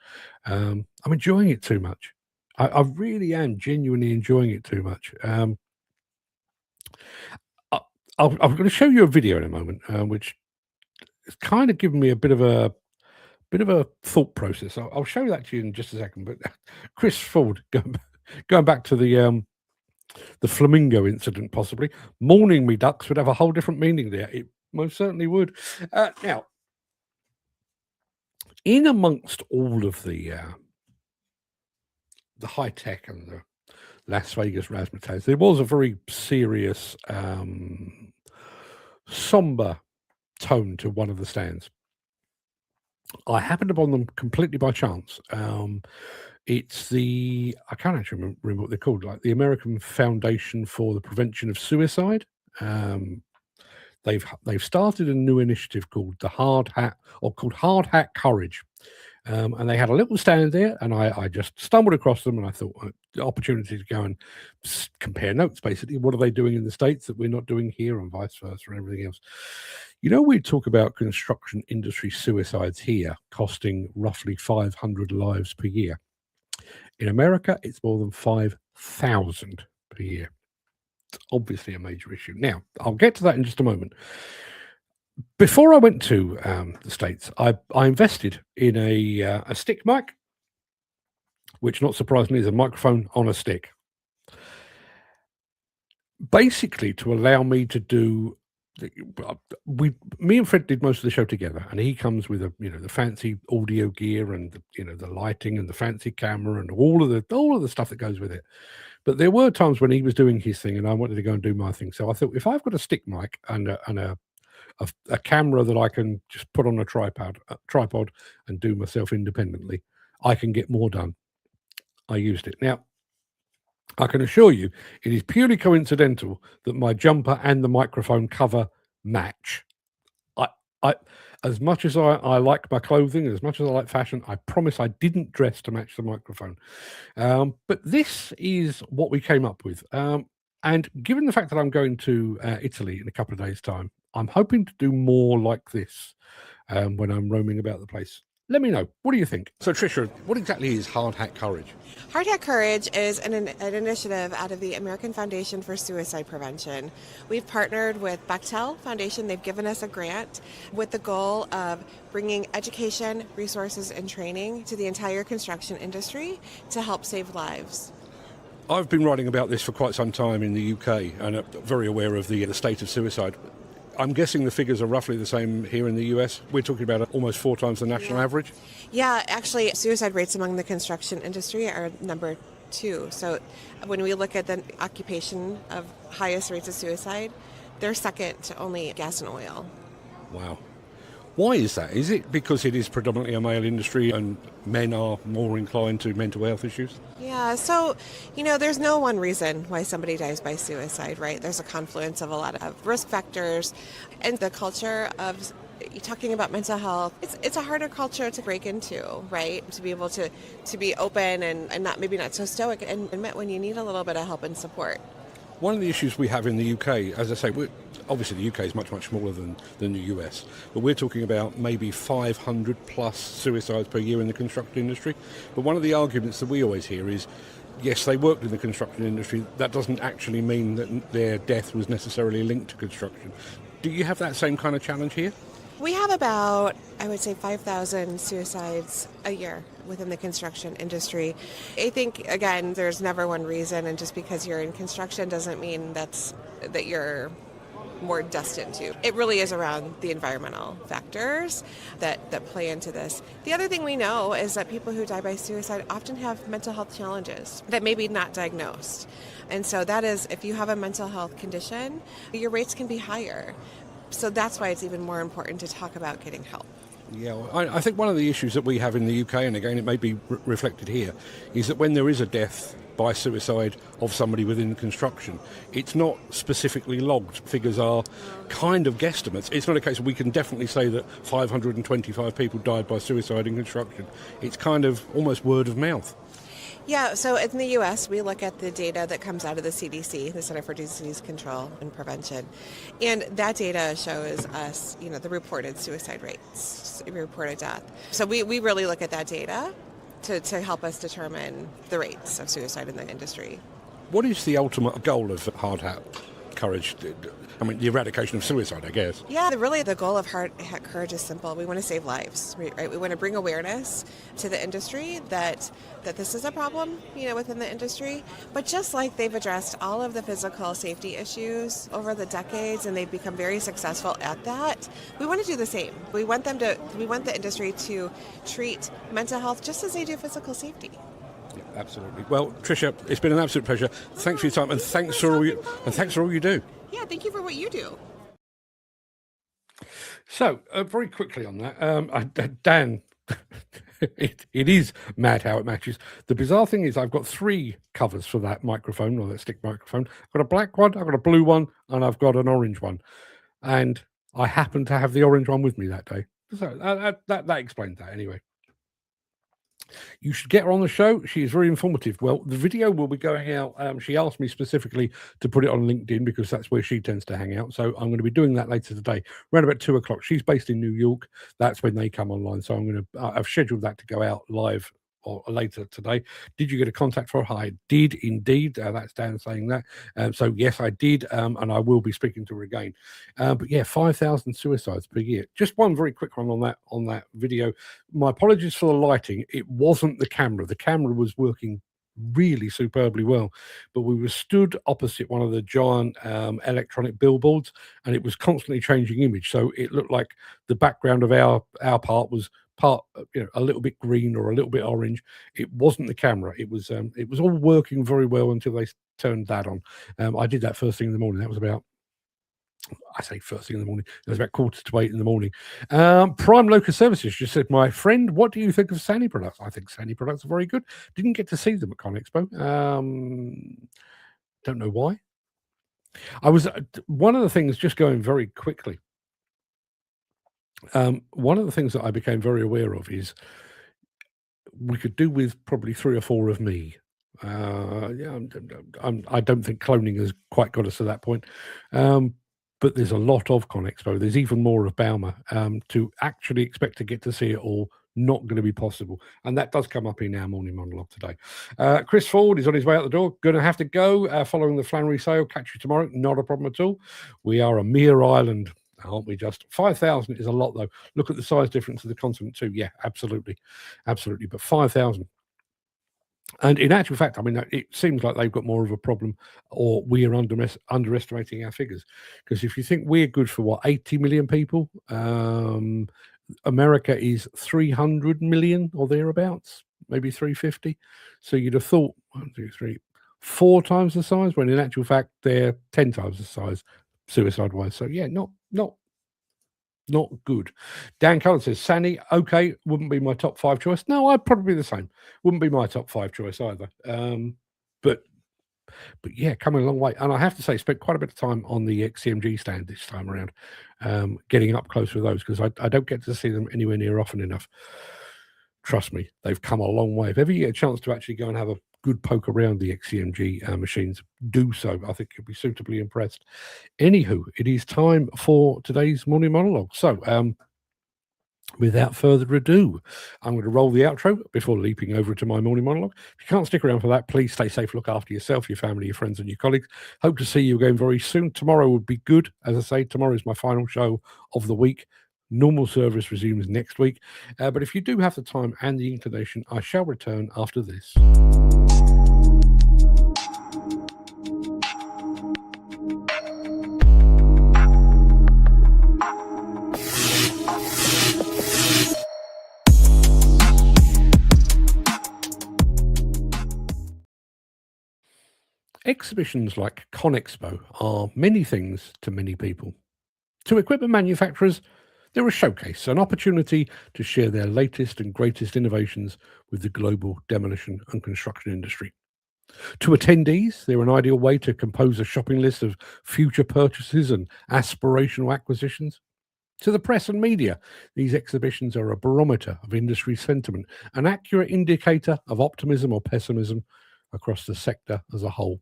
I'm enjoying it too much. I really am genuinely enjoying it too much. I'm going to show you a video in a moment, which has kind of given me a bit of a thought process. I'll show that to you in just a second. But Chris Ford, going back to the flamingo incident, possibly mourning me ducks would have a whole different meaning there. It most certainly would. Now, in amongst all of the high tech and the Las Vegas razzmatazz, there was a very serious, somber tone to one of the stands. I happened upon them completely by chance. It's I can't actually remember what they're called, like the American Foundation for the Prevention of Suicide. They've started a new initiative called Hard Hat Courage. And they had a little stand there, and I just stumbled across them, and I thought the opportunity to go and compare notes, basically. What are they doing in the States that we're not doing here, and vice versa, and everything else? We talk about construction industry suicides here costing roughly 500 lives per year. In America, it's more than 5,000 per year. It's obviously a major issue. Now, I'll get to that in just a moment. Before I went to the States, I invested in a stick mic, which, not surprisingly, is a microphone on a stick. Basically, to allow me to do, me and Fred did most of the show together, and he comes with the fancy audio gear and the lighting and the fancy camera and all of the stuff that goes with it. But there were times when he was doing his thing, and I wanted to go and do my thing. So I thought, if I've got a stick mic and a camera that I can just put on a tripod and do myself independently, I can get more done. I used it. Now, I can assure you, it is purely coincidental that my jumper and the microphone cover match. I as much as I like my clothing, as much as I like fashion, I promise I didn't dress to match the microphone. But this is what we came up with. And given the fact that I'm going to Italy in a couple of days' time, I'm hoping to do more like this when I'm roaming about the place. Let me know. What do you think? So, Tricia, what exactly is Hard Hat Courage? Hard Hat Courage is an initiative out of the American Foundation for Suicide Prevention. We've partnered with Bechtel Foundation. They've given us a grant with the goal of bringing education, resources, and training to the entire construction industry to help save lives. I've been writing about this for quite some time in the UK and very aware of the state of suicide. I'm guessing the figures are roughly the same here in the US. We're talking about almost 4 times the national average. Yeah, actually, suicide rates among the construction industry are number 2. So when we look at the occupation of highest rates of suicide, they're second to only gas and oil. Wow. Why is that? Is it because it is predominantly a male industry and men are more inclined to mental health issues? Yeah, so, there's no one reason why somebody dies by suicide, right? There's a confluence of a lot of risk factors, and the culture of talking about mental health, it's a harder culture to break into, right? To be able to be open and maybe not so stoic and admit when you need a little bit of help and support. One of the issues we have in the UK, as I say, obviously the UK is much, much smaller than the US, but we're talking about maybe 500 plus suicides per year in the construction industry. But one of the arguments that we always hear is, yes, they worked in the construction industry. That doesn't actually mean that their death was necessarily linked to construction. Do you have that same kind of challenge here? We have about, I would say, 5,000 suicides a year within the construction industry. I think, again, there's never one reason, and just because you're in construction doesn't mean that you're more destined to. It really is around the environmental factors that play into this. The other thing we know is that people who die by suicide often have mental health challenges that may be not diagnosed. And so that is, if you have a mental health condition, your rates can be higher. So that's why it's even more important to talk about getting help. Yeah, well, I think one of the issues that we have in the UK, and again it may be reflected here, is that when there is a death by suicide of somebody within construction, it's not specifically logged. Figures are kind of guesstimates. It's not a case we can definitely say that 525 people died by suicide in construction. It's kind of almost word of mouth. Yeah, so in the U.S., we look at the data that comes out of the CDC, the Center for Disease Control and Prevention, and that data shows us, the reported suicide rates, reported death. So we really look at that data to help us determine the rates of suicide in the industry. What is the ultimate goal of Hard Hat Courage? I mean, the eradication of suicide, I guess. Yeah, really the goal of Hard Hat Courage is simple. We want to save lives, right? We want to bring awareness to the industry that this is a problem, within the industry. But just like they've addressed all of the physical safety issues over the decades and they've become very successful at that, we want to do the same. We want the industry to treat mental health just as they do physical safety. Yeah, absolutely. Well, Tricia, it's been an absolute pleasure. Thanks for your time, and thanks for all you do. Yeah, thank you for what you do. So, very quickly on that, Dan, it is mad how it matches. The bizarre thing is I've got 3 covers for that microphone, or that stick microphone. I've got a black one, I've got a blue one, and I've got an orange one. And I happen to have the orange one with me that day. So that explains that anyway. You should get her on the show. She is very informative. Well, the video will be going out. She asked me specifically to put it on LinkedIn because that's where she tends to hang out. So I'm going to be doing that later today, around about 2 o'clock. She's based in New York. That's when they come online. So I've scheduled that to go out live or later today. Did you get a contact for her? I did indeed. That's Dan saying that. So yes, I did, and I will be speaking to her again. But yeah, 5,000 suicides per year. Just one very quick one on that video. My apologies for the lighting. It wasn't the camera. The camera was working really superbly well, but we were stood opposite one of the giant electronic billboards, and it was constantly changing image. So it looked like the background of our part was a little bit green or a little bit orange. It wasn't the camera. It was all working very well until they turned that on. I did that first thing in the morning. That was about, I say first thing in the morning, it was about 7:45 in the morning. Prime Local Services just said, my friend, what do you think of Sany products? I think Sany products are very good. Didn't get to see them at ConExpo. Don't know why. I was one of the things, just going very quickly, one of the things that I became very aware of is we could do with probably 3 or 4 of me. Yeah, I don't think cloning has quite got us to that point. But there's a lot of ConExpo. There's even more of Bauma. To actually expect to get to see it all, not going to be possible. And that does come up in our morning monologue today. Chris Ford is on his way out the door. Going to have to go following the Flannery sale. Catch you tomorrow. Not a problem at all. We are a mere island, aren't we? Just 5,000 is a lot, though. Look at the size difference of the continent too. Yeah, absolutely. But 5,000. And in actual fact, I mean, it seems like they've got more of a problem, or we are underestimating our figures. Because if you think we're good for 80 million people, America is 300 million or thereabouts, maybe 350. So you'd have thought 1, 2, 3, 4 times the size, when in actual fact they're 10 times the size suicide-wise. So yeah, not good. Dan Cullen says, Sany, okay, wouldn't be my top 5 choice. No, I'd probably be the same. Wouldn't be my top 5 choice either. But yeah, coming a long way. And I have to say, spent quite a bit of time on the XCMG stand this time around, getting up close with those, because I don't get to see them anywhere near often enough. Trust me, they've come a long way. If ever you get a chance to actually go and have a good poke around the XCMG machines, do so. I think you'll be suitably impressed. Anywho, it is time for today's morning monologue. So, without further ado, I'm going to roll the outro before leaping over to my morning monologue. If you can't stick around for that, please stay safe, look after yourself, your family, your friends, and your colleagues. Hope to see you again very soon. Tomorrow would be good. As I say, tomorrow is my final show of the week. Normal service resumes next week. But if you do have the time and the inclination, I shall return after this. Exhibitions like ConExpo are many things to many people. To equipment manufacturers, They're a showcase, an opportunity to share their latest and greatest innovations with the global demolition and construction industry. To attendees, they're an ideal way to compose a shopping list of future purchases and aspirational acquisitions. To the press and media, these exhibitions are a barometer of industry sentiment, an accurate indicator of optimism or pessimism across the sector as a whole.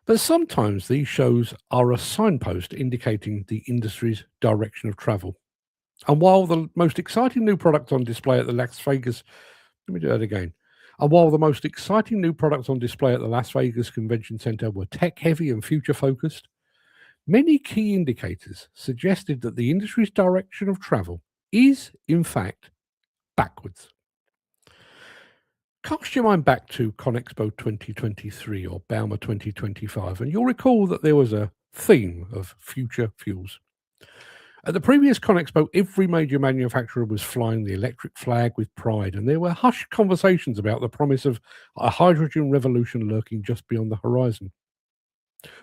But sometimes these shows are a signpost indicating the industry's direction of travel. And while the most exciting new products on display at the Las Vegas, let me do that again. And while the most exciting new products on display at the Las Vegas Convention Center were tech heavy and future focused, many key indicators suggested that the industry's direction of travel is, in fact, backwards. Cast your mind back to ConExpo 2023 or Bauma 2025, and you'll recall that there was a theme of future fuels. At the previous ConExpo, every major manufacturer was flying the electric flag with pride, and there were hushed conversations about the promise of a hydrogen revolution lurking just beyond the horizon.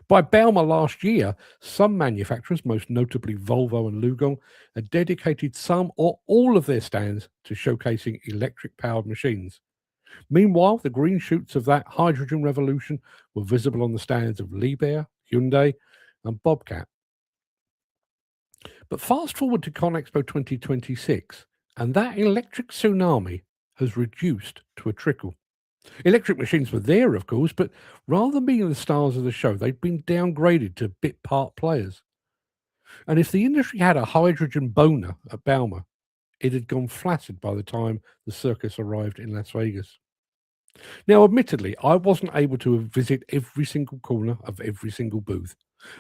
By Bauma last year, some manufacturers, most notably Volvo and Lugong, had dedicated some or all of their stands to showcasing electric-powered machines. Meanwhile, the green shoots of that hydrogen revolution were visible on the stands of Liebherr, Hyundai, and Bobcat. But fast forward to ConExpo 2026, and that electric tsunami has reduced to a trickle. Electric machines were there, of course, but rather than being the stars of the show, they'd been downgraded to bit part players. And if the industry had a hydrogen boner at Bauma, it had gone flaccid by the time the circus arrived in Las Vegas. Now, admittedly, I wasn't able to visit every single corner of every single booth.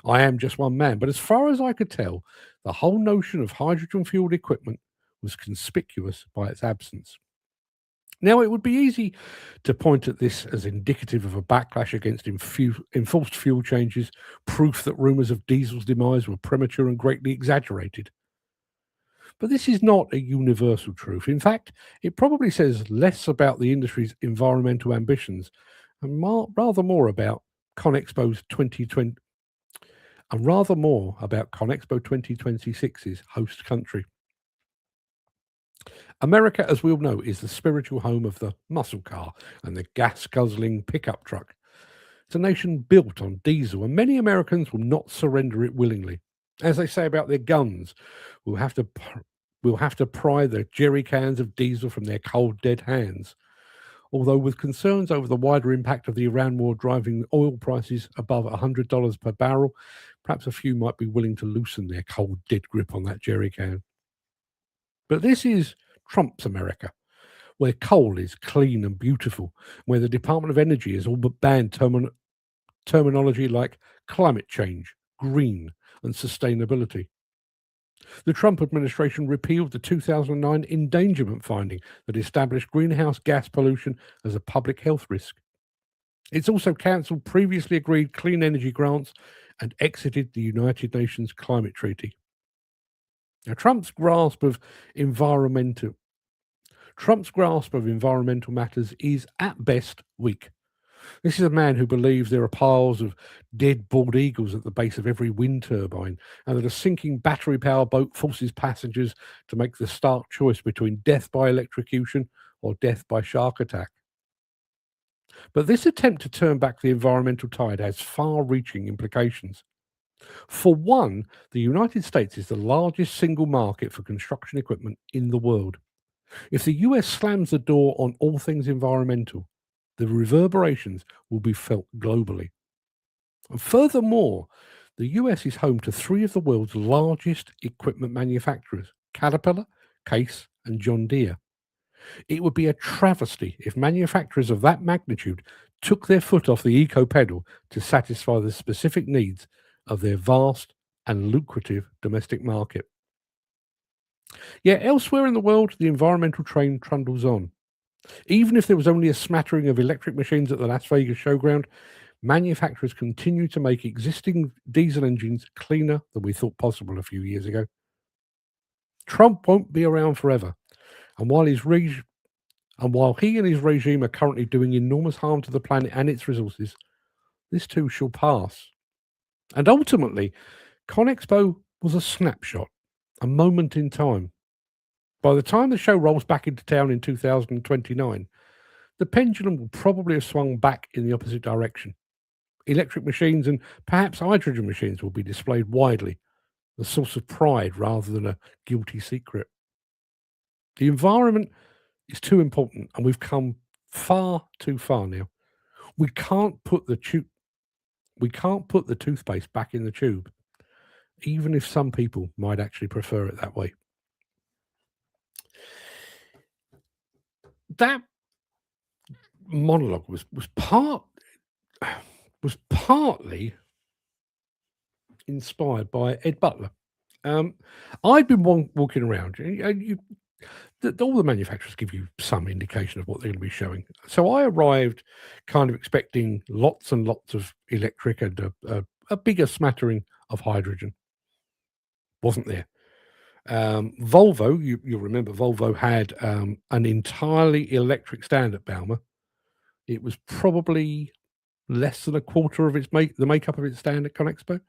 I am just one man, but as far as I could tell, the whole notion of hydrogen-fueled equipment was conspicuous by its absence. Now, it would be easy to point at this as indicative of a backlash against enforced fuel changes, proof that rumours of diesel's demise were premature and greatly exaggerated. But this is not a universal truth. In fact, it probably says less about the industry's environmental ambitions and rather more about ConExpo 2026's host country. America, as we all know, is the spiritual home of the muscle car and the gas-guzzling pickup truck. It's a nation built on diesel, and many Americans will not surrender it willingly. As they say about their guns, we'll have to pry the jerry cans of diesel from their cold, dead hands. Although with concerns over the wider impact of the Iran war driving oil prices above $100 per barrel, perhaps a few might be willing to loosen their cold, dead grip on that jerry can. But this is Trump's America, where coal is clean and beautiful, where the Department of Energy has all but banned terminology like climate change, green, and sustainability. The Trump administration repealed the 2009 endangerment finding that established greenhouse gas pollution as a public health risk. It's also cancelled previously agreed clean energy grants and exited the United Nations Climate Treaty. Now, Trump's grasp of environmental matters is at best weak. This is a man who believes there are piles of dead bald eagles at the base of every wind turbine, and that a sinking battery-powered boat forces passengers to make the stark choice between death by electrocution or death by shark attack. But this attempt to turn back the environmental tide has far-reaching implications. For one, the United States is the largest single market for construction equipment in the world. If the US slams the door on all things environmental, the reverberations will be felt globally. And furthermore, the US is home to three of the world's largest equipment manufacturers, Caterpillar, Case, and John Deere. It would be a travesty if manufacturers of that magnitude took their foot off the eco-pedal to satisfy the specific needs of their vast and lucrative domestic market. Yet elsewhere in the world, the environmental train trundles on. Even if there was only a smattering of electric machines at the Las Vegas showground, manufacturers continue to make existing diesel engines cleaner than we thought possible a few years ago. Trump won't be around forever, and while he and his regime are currently doing enormous harm to the planet and its resources, this too shall pass. And ultimately, ConExpo was a snapshot a moment in time. By the time the show rolls back into town in 2029, the pendulum will probably have swung back in the opposite direction. Electric machines and perhaps hydrogen machines will be displayed widely, a source of pride rather than a guilty secret. The environment is too important, and we've come far too far now. We can't put the toothpaste back in the tube, even if some people might actually prefer it that way. That monologue was partly inspired by Ed Butler. I'd been walking around. All the manufacturers give you some indication of what they're going to be showing. So I arrived kind of expecting lots and lots of electric and a bigger smattering of hydrogen. Wasn't there. Volvo, you'll remember Volvo had an entirely electric stand at Bauma. It was probably less than a quarter of the makeup of its stand at Conexpo.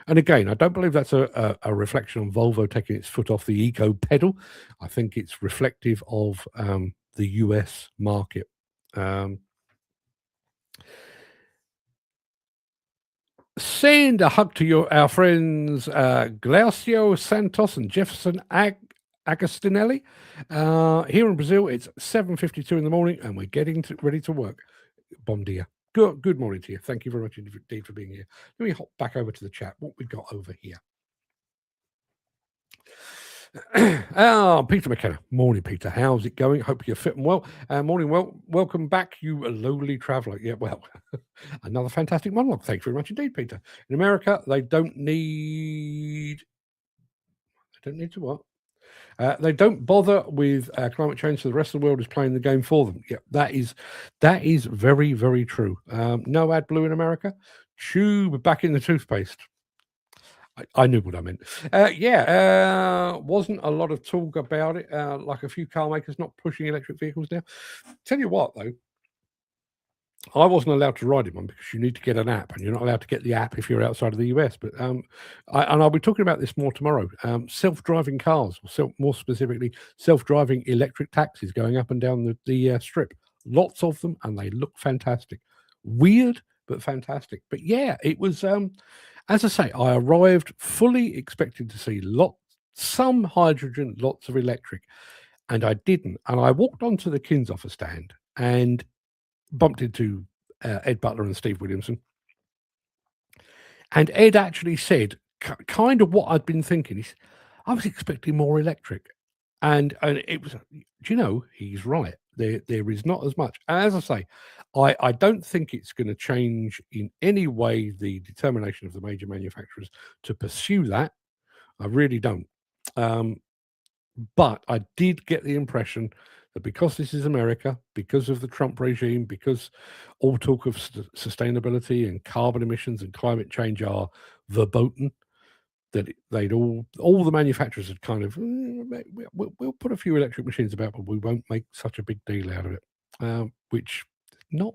And again, I don't believe that's a reflection on Volvo taking its foot off the eco pedal. I think it's reflective of the US market. Send a hug to our friends Glaucio Santos and Jefferson Agostinelli. Here in Brazil, it's 7:52 in the morning, and we're getting ready to work. Bom dia. Good morning to you. Thank you very much indeed for being here. Let me hop back over to the chat. What we've got over here. Peter McKenna. Morning, Peter. How's it going? Hope you're fit and well. Morning. Welcome back, you lowly traveller. Yeah, well, another fantastic monologue. Thanks very much indeed, Peter. In America, they don't need to what? They don't bother with climate change, so the rest of the world is playing the game for them. Yeah, that is very, very true. No AdBlue in America. Tube back in the toothpaste. I knew what I meant. Wasn't a lot of talk about it. Like a few car makers not pushing electric vehicles now. Tell you what, though, I wasn't allowed to ride in one because you need to get an app, and you're not allowed to get the app if you're outside of the US. But I'll be talking about this more tomorrow. Self-driving cars, more specifically, self-driving electric taxis going up and down the strip. Lots of them, and they look fantastic. Weird, but fantastic. But yeah, it was. As I say, I arrived fully expecting to see some hydrogen, lots of electric, and I didn't. And I walked onto the Kinshofer stand and bumped into Ed Butler and Steve Williamson. And Ed actually said kind of what I'd been thinking. I was expecting more electric. And it was, he's right. There is not as much. As I say, I don't think it's going to change in any way the determination of the major manufacturers to pursue that. I really don't. But I did get the impression that because this is America, because of the Trump regime, because all talk of sustainability and carbon emissions and climate change are verboten, that they'd all the manufacturers had kind of, we'll put a few electric machines about, but we won't make such a big deal out of it, which not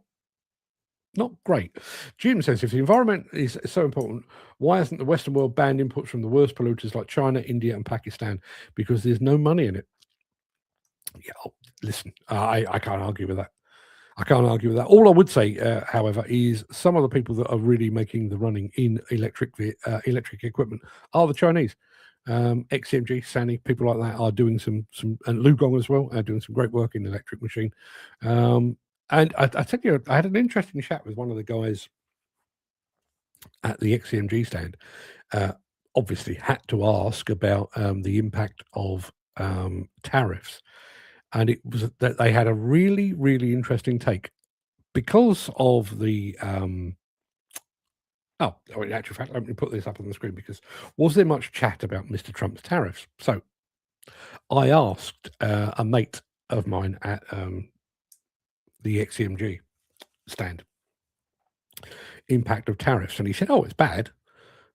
great. Jim says, if the environment is so important, why hasn't the Western world banned inputs from the worst polluters like China, India, and Pakistan? Because there's no money in it. Yeah, listen, I can't argue with that. All I would say, however, is some of the people that are really making the running in electric equipment are the Chinese. XCMG, Sany, people like that are doing some and Lugong as well, are doing some great work in the electric machine. And I tell you, I had an interesting chat with one of the guys at the XCMG stand. Obviously, had to ask about the impact of tariffs. And it was that they had a really, really interesting take because of the. In actual fact, let me put this up on the screen because was there much chat about Mr. Trump's tariffs? So I asked a mate of mine at the XCMG stand impact of tariffs, and he said, "Oh, it's bad.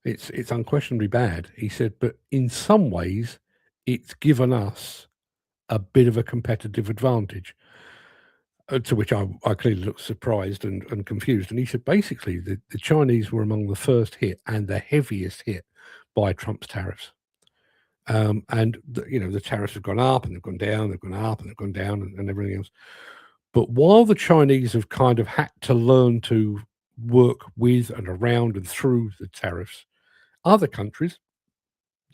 It's unquestionably bad." He said, "But in some ways, it's given us a bit of a competitive advantage." To which I clearly looked surprised and confused. And he said, basically, the Chinese were among the first hit and the heaviest hit by Trump's tariffs. And the tariffs have gone up and they've gone down, they've gone up and they've gone down, and everything else. But while the Chinese have kind of had to learn to work with and around and through the tariffs, other countries,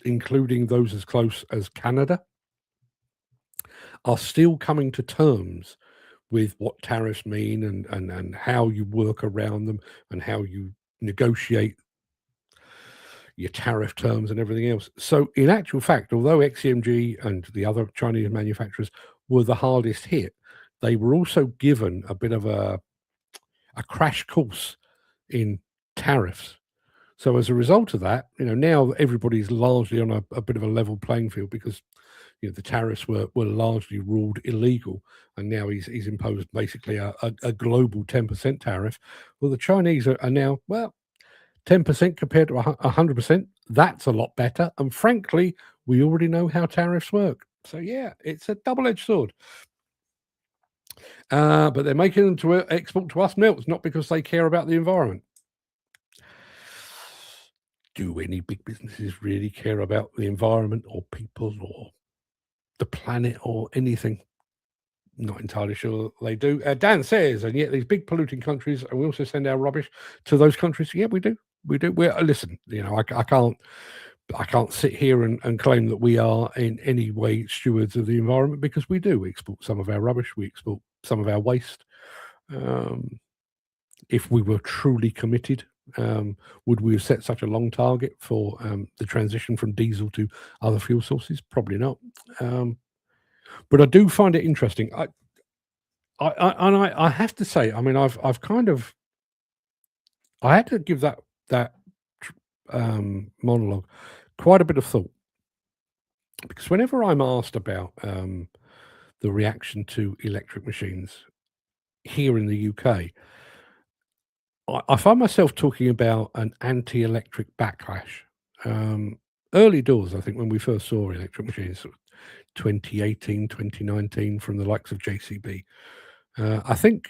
including those as close as Canada, are still coming to terms with what tariffs mean and how you work around them and how you negotiate your tariff terms and everything else. So in actual fact, although XCMG and the other Chinese manufacturers were the hardest hit, they were also given a bit of a crash course in tariffs. So as a result of that, now everybody's largely on a bit of a level playing field because the tariffs were largely ruled illegal, and now he's imposed basically a global 10% tariff. Well, the Chinese are now, 10% compared to 100%. That's a lot better. And frankly, we already know how tariffs work. So yeah, it's a double-edged sword. But they're making them to export to us milks, not because they care about the environment. Do any big businesses really care about the environment or people or the planet or anything? Not entirely sure they do. Dan says, and yet these big polluting countries, and we also send our rubbish to those countries. Yeah, we do. We do. Listen, I can't sit here and claim that we are in any way stewards of the environment, because we do. We export some of our rubbish. We export some of our waste. If we were truly committed, would we have set such a long target for the transition from diesel to other fuel sources? Probably not. But I do find it interesting. I have to say, I mean, I had to give that monologue quite a bit of thought, because whenever I'm asked about the reaction to electric machines here in the UK, I find myself talking about an anti-electric backlash. Early doors, I think, when we first saw electric machines, 2018, 2019, from the likes of JCB, I think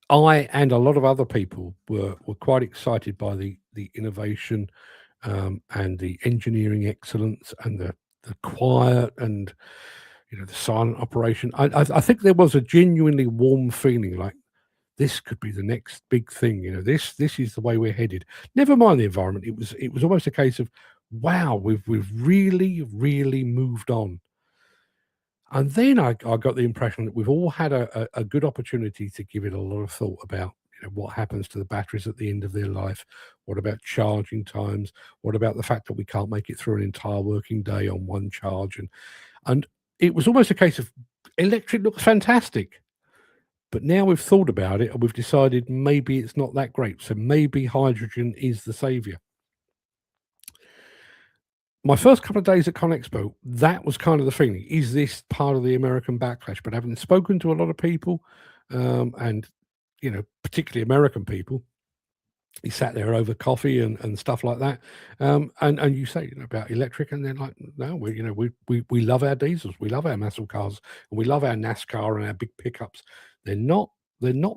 I and a lot of other people were quite excited by the innovation and the engineering excellence and the quiet and the silent operation. I think there was a genuinely warm feeling like this could be the next big thing. This is the way we're headed. Never mind the environment. It was almost a case of, wow, we've really, really moved on. And then I got the impression that we've all had a good opportunity to give it a lot of thought about what happens to the batteries at the end of their life. What about charging times? What about the fact that we can't make it through an entire working day on one charge? And it was almost a case of, electric looks fantastic. But now we've thought about it and we've decided maybe it's not that great. So maybe hydrogen is the savior. My first couple of days at ConExpo, that was kind of the feeling. Is this part of the American backlash? But having spoken to a lot of people, and particularly American people, he sat there over coffee and stuff like that, and you say about electric, and they're like, no, we love our diesels, we love our muscle cars, and we love our NASCAR and our big pickups. They're not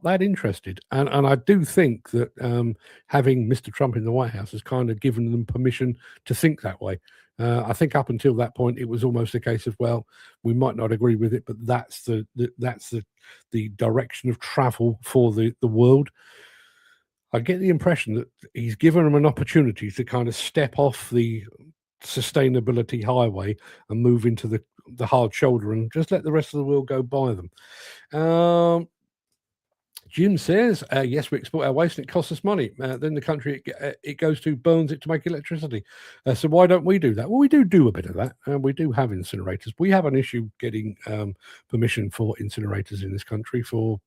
that interested, and I do think that having Mr. Trump in the White House has kind of given them permission to think that way. I think up until that point, it was almost a case of, well, we might not agree with it, but that's the direction of travel for the world. I get the impression that he's given them an opportunity to kind of step off the sustainability highway and move into the hard shoulder and just let the rest of the world go by them. Jim says, yes, we export our waste and it costs us money. Then the country it goes to burns it to make electricity. So why don't we do that? Well, we do a bit of that. We do have incinerators. We have an issue getting permission for incinerators in this country for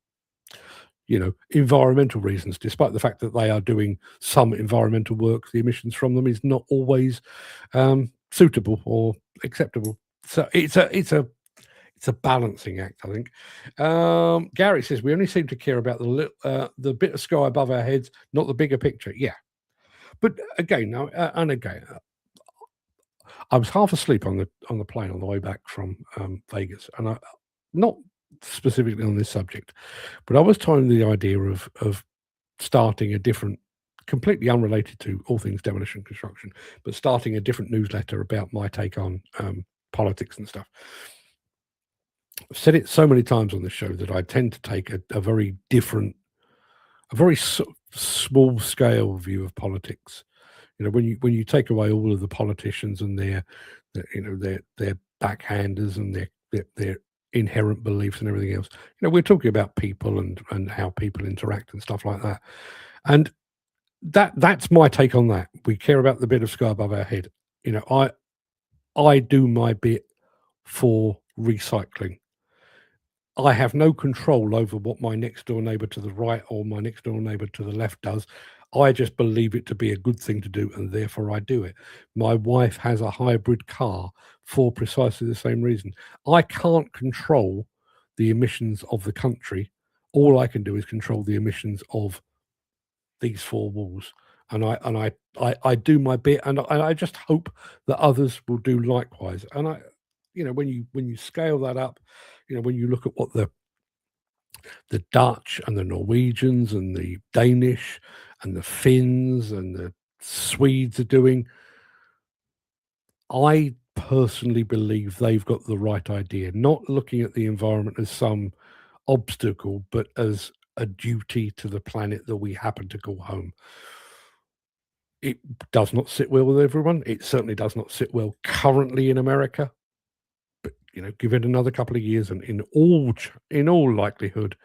environmental reasons. Despite the fact that they are doing some environmental work, the emissions from them is not always suitable or acceptable. So it's a balancing act, I think. Gary says we only seem to care about the bit of sky above our heads, not the bigger picture. Yeah, but again, I was half asleep on the plane on the way back from Vegas, and I not specifically on this subject, but I was toying the idea of starting a different completely unrelated to all things demolition construction, but starting a different newsletter about my take on politics and stuff. I've said it so many times on this show that I tend to take a very different, a very small scale view of politics. You know, when you take away all of the politicians and their backhanders and their inherent beliefs and everything else, you know, we're talking about people and how people interact and stuff like that. And that's my take on that. We care about the bit of sky above our head. You know, I do my bit for recycling. I have no control over what my next door neighbor to the right or my next door neighbor to the left does. I just believe it to be a good thing to do, and therefore I do it. My wife has a hybrid car for precisely the same reason. I can't control the emissions of the country. All I can do is control the emissions of these four walls. And I do my bit, and I just hope that others will do likewise. And you know, when you scale that up, you know, when you look at what the Dutch and the Norwegians and the Danish and the Finns and the Swedes are doing, I personally believe they've got the right idea, not looking at the environment as some obstacle, but as a duty to the planet that we happen to call home. It does not sit well with everyone. It certainly does not sit well currently in America. But, you know, give it another couple of years, and in all likelihood,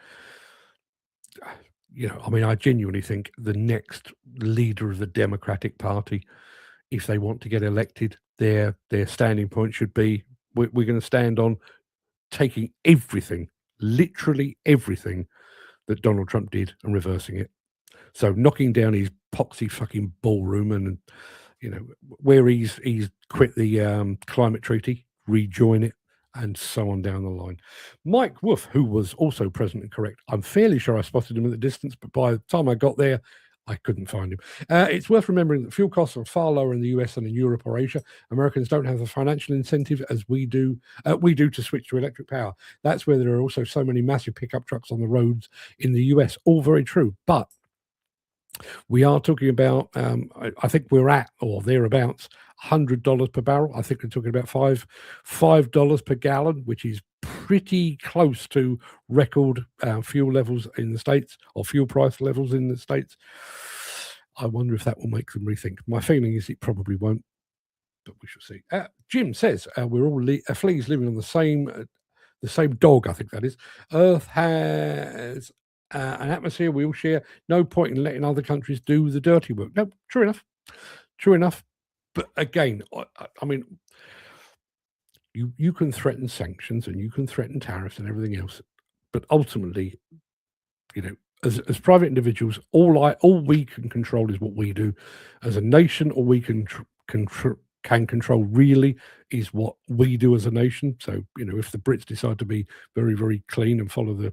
you know, I mean, I genuinely think the next leader of the Democratic Party, if they want to get elected, their standing point should be, we're going to stand on taking everything, literally everything that Donald Trump did and reversing it. So knocking down his poxy fucking ballroom and, you know, where he's quit the climate treaty, rejoin it, and so on down the line. Mike Wolf, who was also present and correct, I'm fairly sure I spotted him at the distance, but by the time I got there, I couldn't find him. It's worth remembering that fuel costs are far lower in the US than in Europe or Asia. Americans don't have the financial incentive as we do to switch to electric power. That's where there are also so many massive pickup trucks on the roads in the US. All very true, but we are talking about, I think we're at or thereabouts $100 per barrel. I think we're talking about $5 per gallon, which is pretty close to record fuel levels in the States, or fuel price levels in the States. I wonder if that will make them rethink. My feeling is it probably won't, but we shall see. Jim says we're all fleas living on the same dog, I think that is. Earth has an atmosphere we all share. No point in letting other countries do the dirty work. No, true enough. But again, I mean, you can threaten sanctions and you can threaten tariffs and everything else, but ultimately, you know, as private individuals, all we can control is what we do. As a nation, all we can control really is what we do as a nation. So, you know, if the Brits decide to be very, very clean and follow the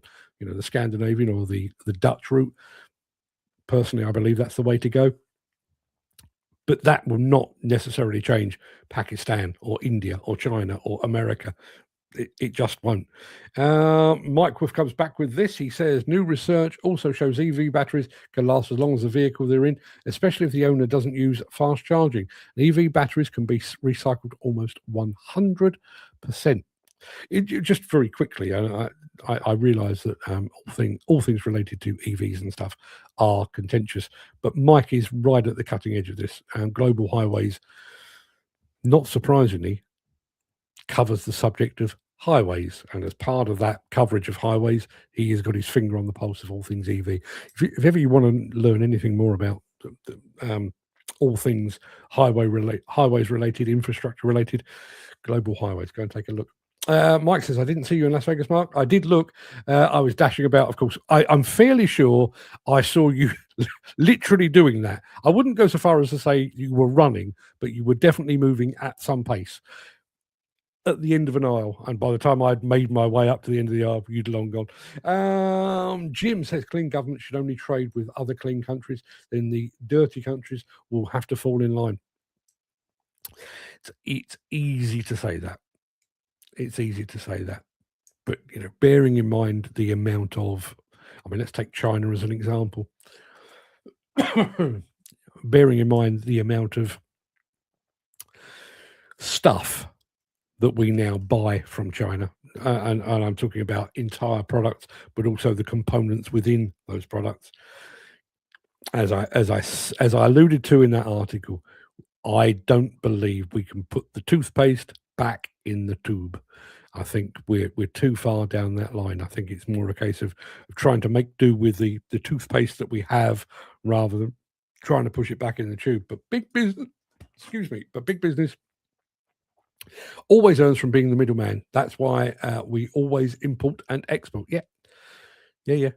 Scandinavian or the Dutch route, personally, I believe that's the way to go. But that will not necessarily change Pakistan or India or China or America. It just won't. Mike Wolf comes back with this. He says, new research also shows EV batteries can last as long as the vehicle they're in, especially if the owner doesn't use fast charging. EV batteries can be recycled almost 100%. Just very quickly, I realise that all things related to EVs and stuff are contentious, but Mike is right at the cutting edge of this. Global Highways, not surprisingly, covers the subject of highways, and as part of that coverage of highways, he has got his finger on the pulse of all things EV. If ever you want to learn anything more about all things highways related, infrastructure related, Global Highways, go and take a look. Mike says, I didn't see you in Las Vegas, Mark. I did look. I was dashing about, of course. I'm fairly sure I saw you literally doing that. I wouldn't go so far as to say you were running, but you were definitely moving at some pace at the end of an aisle. And by the time I'd made my way up to the end of the aisle, you'd long gone. Jim says, clean government should only trade with other clean countries. Then the dirty countries will have to fall in line. It's easy to say that. But, you know, bearing in mind the amount of, I mean, let's take China as an example. bearing in mind the amount of stuff that we now buy from China, and I'm talking about entire products, but also the components within those products. As I alluded to in that article, I don't believe we can put the toothpaste back in the tube. I think we're too far down that line. I think it's more a case of trying to make do with the toothpaste that we have rather than trying to push it back in the tube. But big business, big business always earns from being the middleman. That's why we always import and export. Yeah.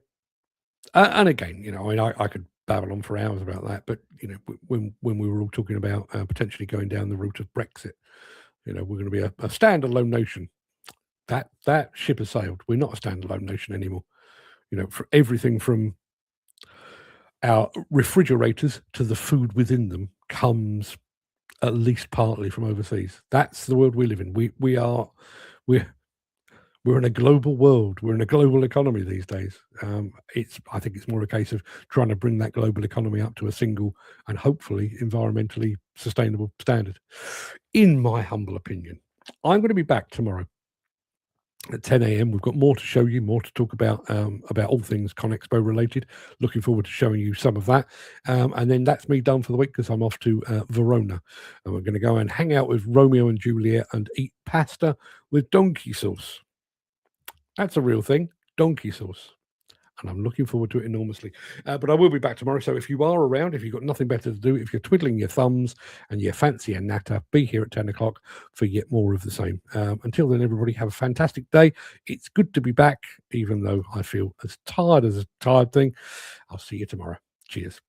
And again, I could babble on for hours about that. But when we were all talking about potentially going down the route of Brexit, we're going to be a standalone nation. That ship has sailed. We're not a standalone nation anymore. For everything from our refrigerators to the food within them comes at least partly from overseas. That's the world we live in. We're in a global world. We're in a global economy these days. I think it's more a case of trying to bring that global economy up to a single and hopefully environmentally sustainable standard. In my humble opinion, I'm going to be back tomorrow at 10 a.m. We've got more to show you, more to talk about all things ConExpo related. Looking forward to showing you some of that. And then that's me done for the week because I'm off to Verona. And we're going to go and hang out with Romeo and Juliet and eat pasta with donkey sauce. That's a real thing, donkey sauce. And I'm looking forward to it enormously. But I will be back tomorrow. So if you are around, if you've got nothing better to do, if you're twiddling your thumbs and you fancy a natter, be here at 10 o'clock for yet more of the same. Until then, everybody, have a fantastic day. It's good to be back, even though I feel as tired as a tired thing. I'll see you tomorrow. Cheers.